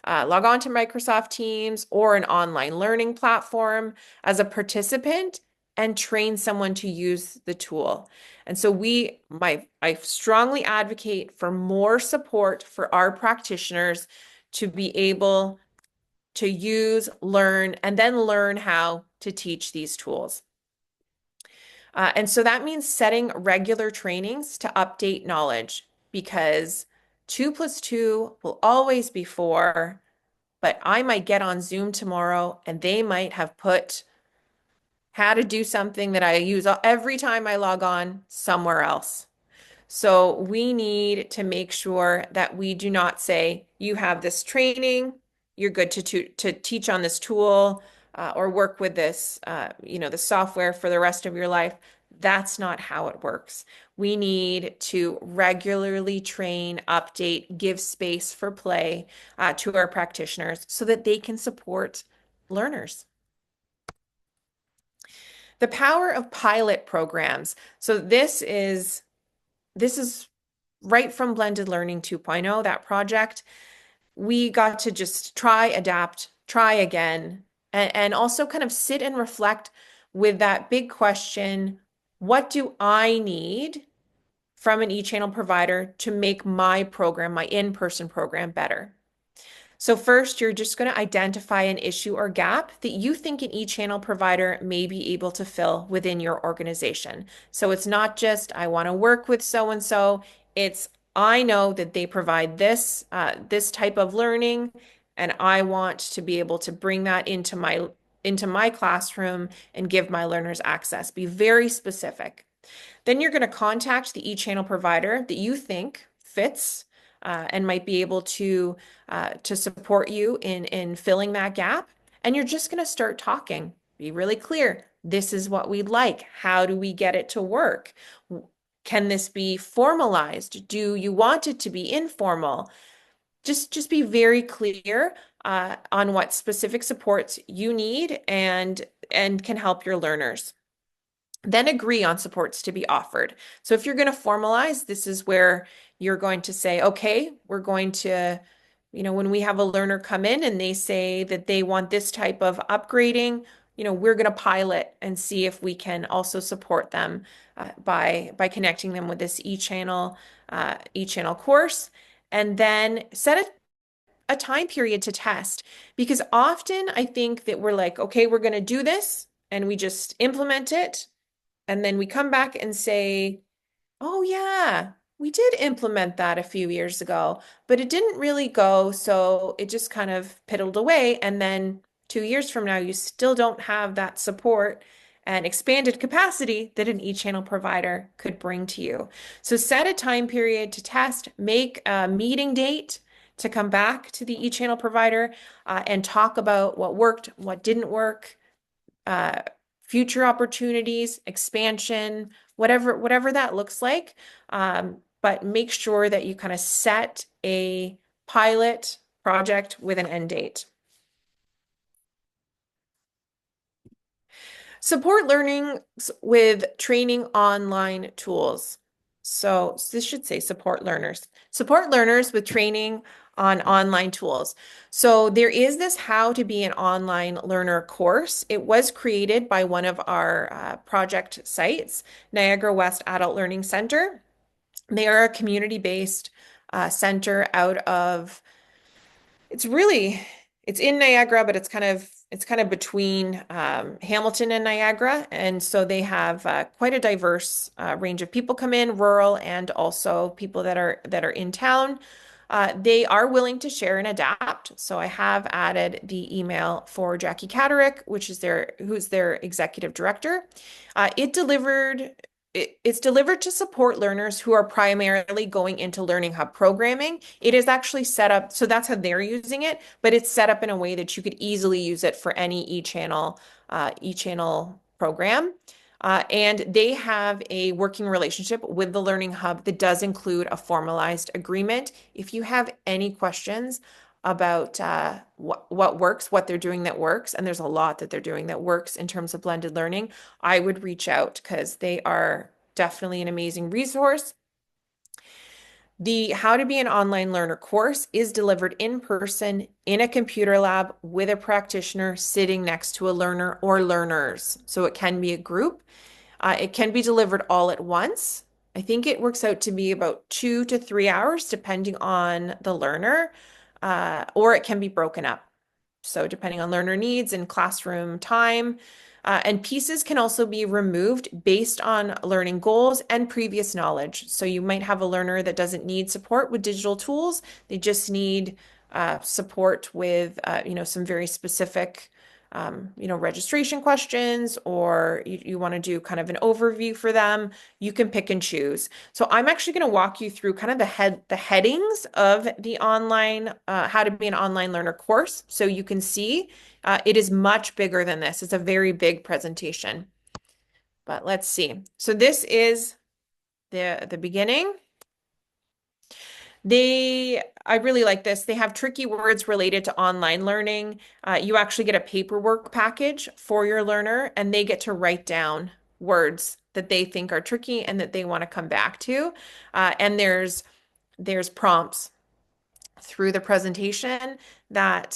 log on to Microsoft Teams or an online learning platform as a participant and train someone to use the tool. And so I strongly advocate for more support for our practitioners to be able to use, learn, and then learn how to teach these tools. And so that means setting regular trainings to update knowledge, because 2 plus 2 will always be 4, but I might get on Zoom tomorrow and they might have put how to do something that I use every time I log on somewhere else. So we need to make sure that we do not say, you have this training, you're good to teach on this tool, or work with this, the software for the rest of your life. That's not how it works. We need to regularly train, update, give space for play, to our practitioners so that they can support learners. The power of pilot programs. So this is right from Blended Learning 2.0, that project. We got to just try, adapt, try again, and also kind of sit and reflect with that big question, what do I need from an e-channel provider to make my program, my in-person program, better? So first, you're just going to identify an issue or gap that you think an e-channel provider may be able to fill within your organization. So it's not just, I want to work with so-and-so. It's, I know that they provide this type of learning, and I want to be able to bring that into my classroom and give my learners access. Be very specific. Then you're going to contact the e-channel provider that you think fits, and might be able to support you in filling that gap. And you're just going to start talking. Be really clear. This is what we'd like. How do we get it to work? Can this be formalized? Do you want it to be informal? Just be very clear on what specific supports you need and can help your learners. Then agree on supports to be offered. So if you're going to formalize, this is where you're going to say, okay, we're going to, when we have a learner come in and they say that they want this type of upgrading, we're going to pilot and see if we can also support them by connecting them with this e-channel course, and then set a time period to test. Because often I think that we're like, okay, we're going to do this, and we just implement it. And then we come back and say, oh, yeah, we did implement that a few years ago, but it didn't really go. So it just kind of piddled away. And then 2 years from now, you still don't have that support and expanded capacity that an e-channel provider could bring to you. So set a time period to test, make a meeting date to come back to the e-channel provider, and talk about what worked, what didn't work, future opportunities, expansion, whatever that looks like. But make sure that you kind of set a pilot project with an end date. Support learning with training online tools. So this should say support learners. Support learners with training on online tools. So there is this How to Be an Online Learner course. It was created by one of our project sites, Niagara West Adult Learning Center. They are a community-based center out of, it's in Niagara, but it's kind of between Hamilton and Niagara. And so they have quite a diverse range of people come in, rural and also people that are in town. They are willing to share and adapt. So I have added the email for Jackie Catterick, who's their executive director. It's delivered to support learners who are primarily going into Learning Hub programming. It is actually set up, so that's how they're using it, but it's set up in a way that you could easily use it for any e-channel program. And they have a working relationship with the Learning Hub that does include a formalized agreement. If you have any questions about what works, what they're doing that works, and there's a lot that they're doing that works in terms of blended learning, I would reach out because they are definitely an amazing resource. The How to Be an Online Learner course is delivered in person in a computer lab with a practitioner sitting next to a learner or learners. So it can be a group. It can be delivered all at once. I think it works out to be about 2 to 3 hours, depending on the learner, or it can be broken up. So depending on learner needs and classroom time. And pieces can also be removed based on learning goals and previous knowledge. So you might have a learner that doesn't need support with digital tools. They just need support with, some very specific registration questions, or you want to do kind of an overview for them. You can pick and choose. So I'm actually going to walk you through kind of the headings of the online How to Be an Online Learner course, so you can see it is much bigger than this. It's a very big presentation. But let's see. So this is the beginning. I really like this. They have tricky words related to online learning. You actually get a paperwork package for your learner, and they get to write down words that they think are tricky and that they want to come back to. And there's prompts through the presentation that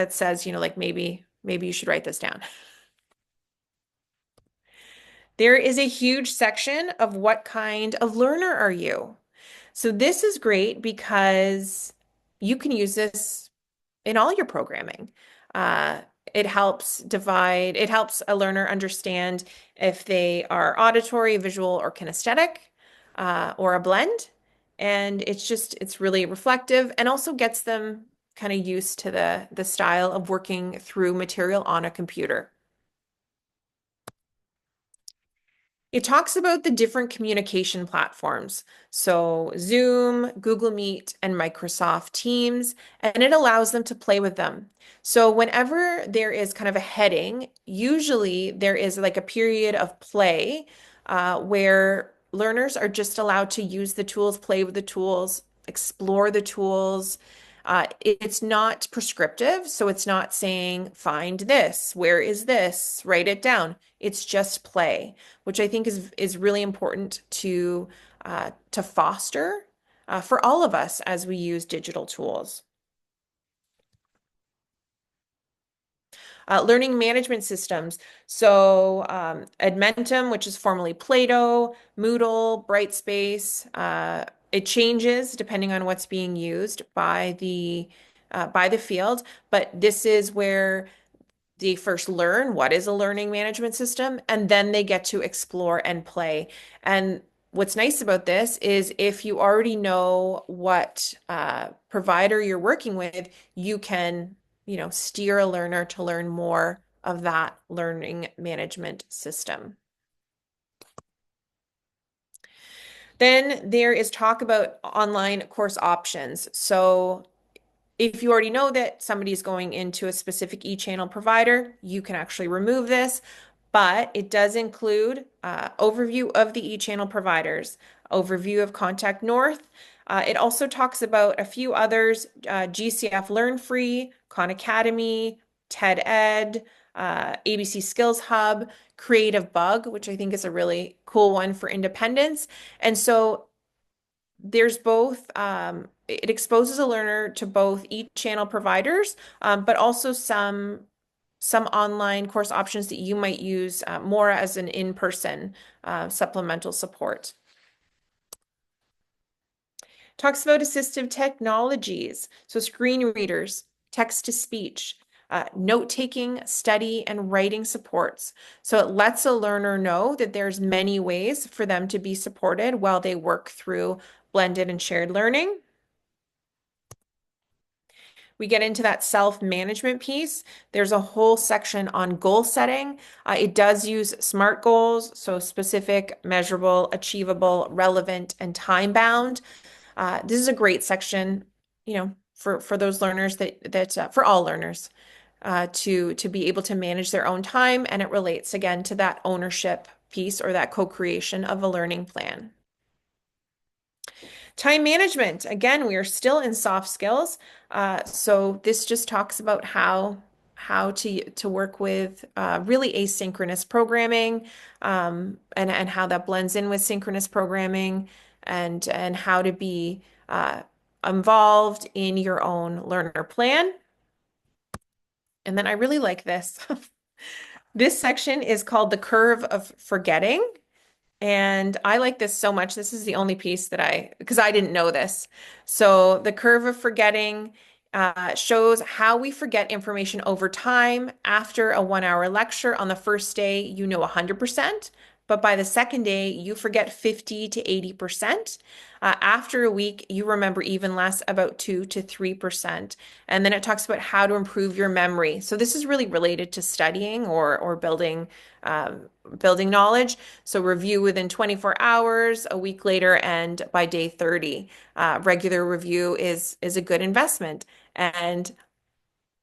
says, like maybe you should write this down. There is a huge section of what kind of learner are you? So this is great because you can use this in all your programming. Uh, it helps a learner understand if they are auditory, visual, or kinesthetic, or a blend. And it's really reflective and also gets them kind of used to the style of working through material on a computer. It talks about the different communication platforms. So Zoom, Google Meet, and Microsoft Teams, and it allows them to play with them. So whenever there is kind of a heading, usually there is like a period of play where learners are just allowed to use the tools, play with the tools, explore the tools. It's not prescriptive, so it's not saying, find this, where is this, write it down. It's just play, which I think is really important to foster for all of us as we use digital tools. Learning management systems. So Edmentum, which is formerly Plato, Moodle, Brightspace. It changes depending on what's being used by the field, but this is where they first learn what is a learning management system, and then they get to explore and play. And what's nice about this is if you already know what provider you're working with, you can, steer a learner to learn more of that learning management system. Then there is talk about online course options. So if you already know that somebody is going into a specific e-channel provider, you can actually remove this, but it does include overview of the e-channel providers, overview of Contact North. It also talks about a few others, GCF Learn Free, Khan Academy, TED Ed, ABC Skills Hub, Creative Bug, which I think is a really cool one for independence. And so there's both, it exposes a learner to both e-channel providers, but also some online course options that you might use more as an in-person supplemental support. Talks about assistive technologies, so screen readers, text-to-speech, note-taking, study, and writing supports. So it lets a learner know that there's many ways for them to be supported while they work through blended and shared learning. We get into that self-management piece. There's a whole section on goal setting. It does use SMART goals, so specific, measurable, achievable, relevant, and time-bound. This is a great section, for those learners that for all learners. to be able to manage their own time. And it relates again to that ownership piece or that co-creation of a learning plan. Time management. Again, we are still in soft skills. So this just talks about how to work with really asynchronous programming, and how that blends in with synchronous programming, and how to be involved in your own learner plan. And then I really like this. This section is called the curve of forgetting. And I like this so much. This is the only piece that because I didn't know this. So the curve of forgetting shows how we forget information over time. After a 1 hour lecture on the first day, you know 100%, but by the second day, you forget 50 to 80%. After a week, you remember even less, about 2 to 3%. And then it talks about how to improve your memory. So this is really related to studying or building knowledge. So review within 24 hours, a week later, and by day 30. Regular review is a good investment. And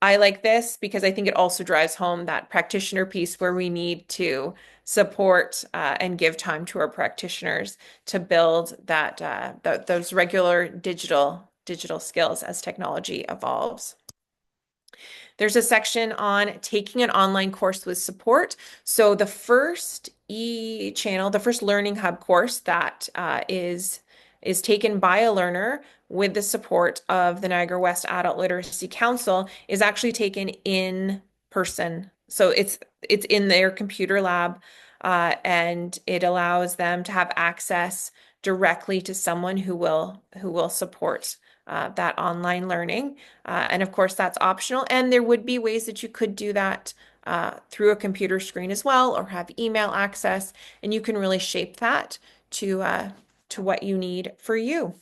I like this because I think it also drives home that practitioner piece where we need to support and give time to our practitioners to build those regular digital skills as technology evolves. There's a section on taking an online course with support. So the first e-channel, the first Learning Hub course that is taken by a learner with the support of the Niagara West Adult Literacy Council is actually taken in person. So it's in their computer lab, and it allows them to have access directly to someone who will support that online learning. And of course, that's optional. And there would be ways that you could do that through a computer screen as well, or have email access, and you can really shape that to what you need for you.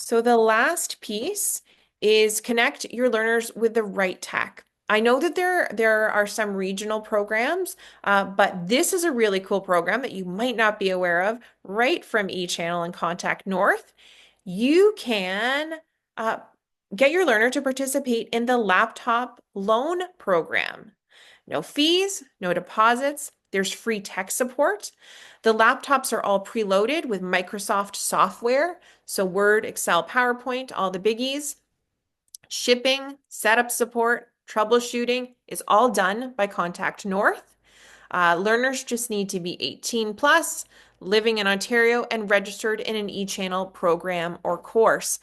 So the last piece is connect your learners with the right tech. I know that there are some regional programs, but this is a really cool program that you might not be aware of, right from eChannel and Contact North. You can get your learner to participate in the laptop loan program. No fees, no deposits. There's free tech support. The laptops are all preloaded with Microsoft software. So Word, Excel, PowerPoint, all the biggies. Shipping, setup support, troubleshooting is all done by Contact North. Learners just need to be 18 plus, living in Ontario, and registered in an eChannel program or course.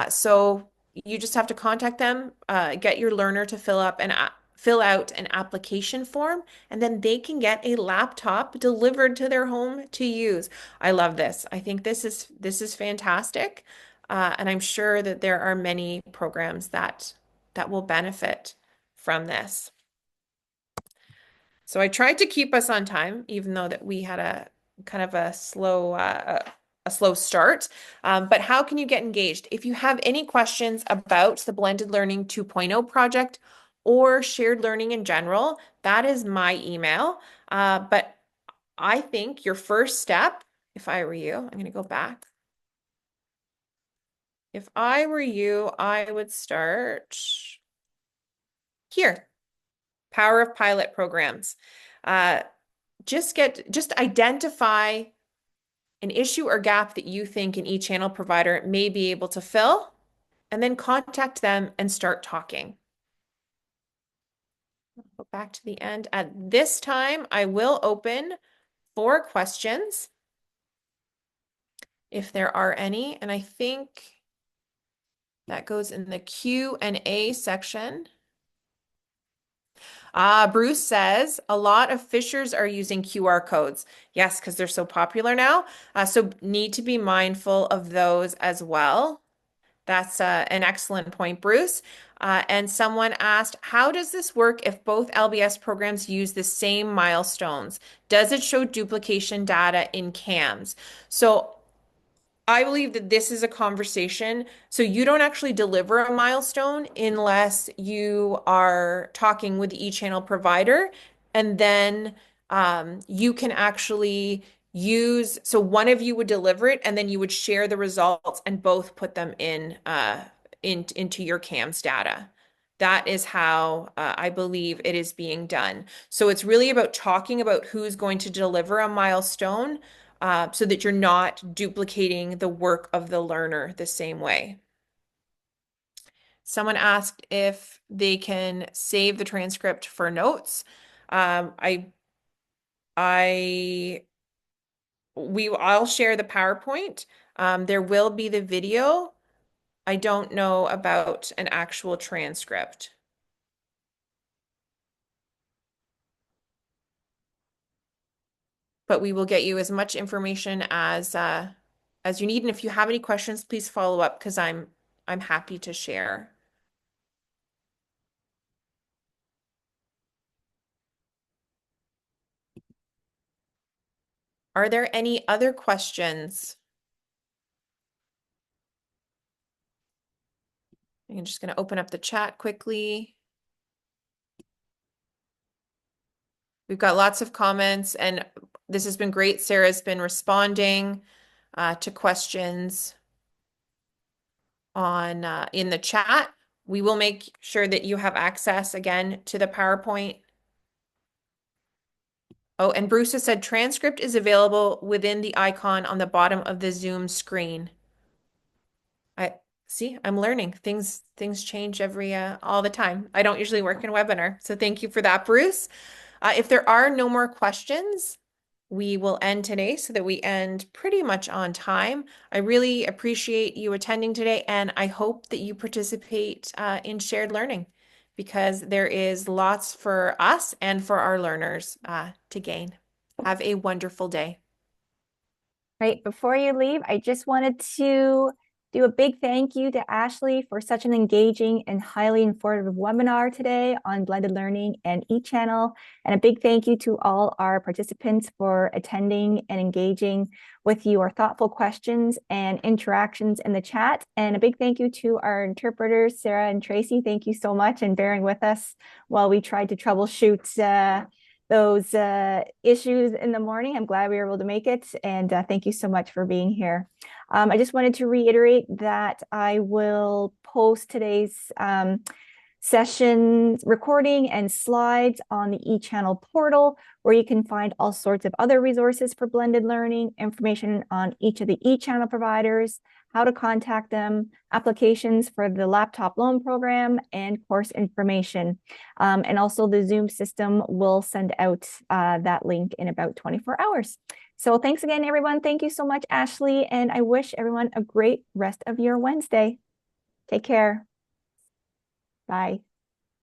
So you just have to contact them, get your learner to fill out an application form, and then they can get a laptop delivered to their home to use. I love this. I think this is fantastic, and I'm sure that there are many programs that will benefit from this. So I tried to keep us on time, even though that we had a kind of a slow start. But how can you get engaged? If you have any questions about the Blended Learning 2.0 project or shared learning in general, that is my email. But I think your first step, if I were you, I'm going to go back. If I were you, I would start here. Power of pilot programs. Just identify an issue or gap that you think an e-channel provider may be able to fill, and then contact them and start talking. Go back to the end. At this time, I will open for questions if there are any, and I think that goes in the Q&A section. Bruce says a lot of fishers are using QR codes. Yes, because they're so popular now. So need to be mindful of those as well. That's an excellent point, Bruce. And someone asked, how does this work if both LBS programs use the same milestones? Does it show duplication data in CAMs? So I believe that this is a conversation. So you don't actually deliver a milestone unless you are talking with the e-channel provider, and then you can actually so one of you would deliver it, and then you would share the results and both put them into your CAMS data. That is how I believe it is being done. So it's really about talking about who's going to deliver a milestone so that you're not duplicating the work of the learner the same way. Someone asked if they can save the transcript for notes. Um, I, I'll share the PowerPoint. There will be the video. I don't know about an actual transcript. But we will get you as much information as you need. And if you have any questions, please follow up because I'm happy to share. Are there any other questions? I'm just going to open up the chat quickly. We've got lots of comments, and this has been great. Sarah's been responding to questions on in the chat. We will make sure that you have access again to the PowerPoint. Oh, and Bruce has said transcript is available within the icon on the bottom of the Zoom screen. I see, I'm learning. Things change every all the time. I don't usually work in webinar, so thank you for that, Bruce. If there are no more questions, we will end today so that we end pretty much on time. I really appreciate you attending today, and I hope that you participate in shared learning because there is lots for us and for our learners to gain. Have a wonderful day. Right, before you leave, I just wanted to do a big thank you to Ashley for such an engaging and highly informative webinar today on blended learning and eChannel. And a big thank you to all our participants for attending and engaging with your thoughtful questions and interactions in the chat. And a big thank you to our interpreters, Sarah and Tracy. Thank you so much and bearing with us while we tried to troubleshoot those issues in the morning. I'm glad we were able to make it. And thank you so much for being here. I just wanted to reiterate that I will post today's session recording and slides on the eChannel portal, where you can find all sorts of other resources for blended learning, information on each of the eChannel providers, how to contact them, applications for the laptop loan program, and course information. And also the Zoom system will send out that link in about 24 hours. So thanks again, everyone. Thank you so much, Ashley. And I wish everyone a great rest of your Wednesday. Take care. Bye.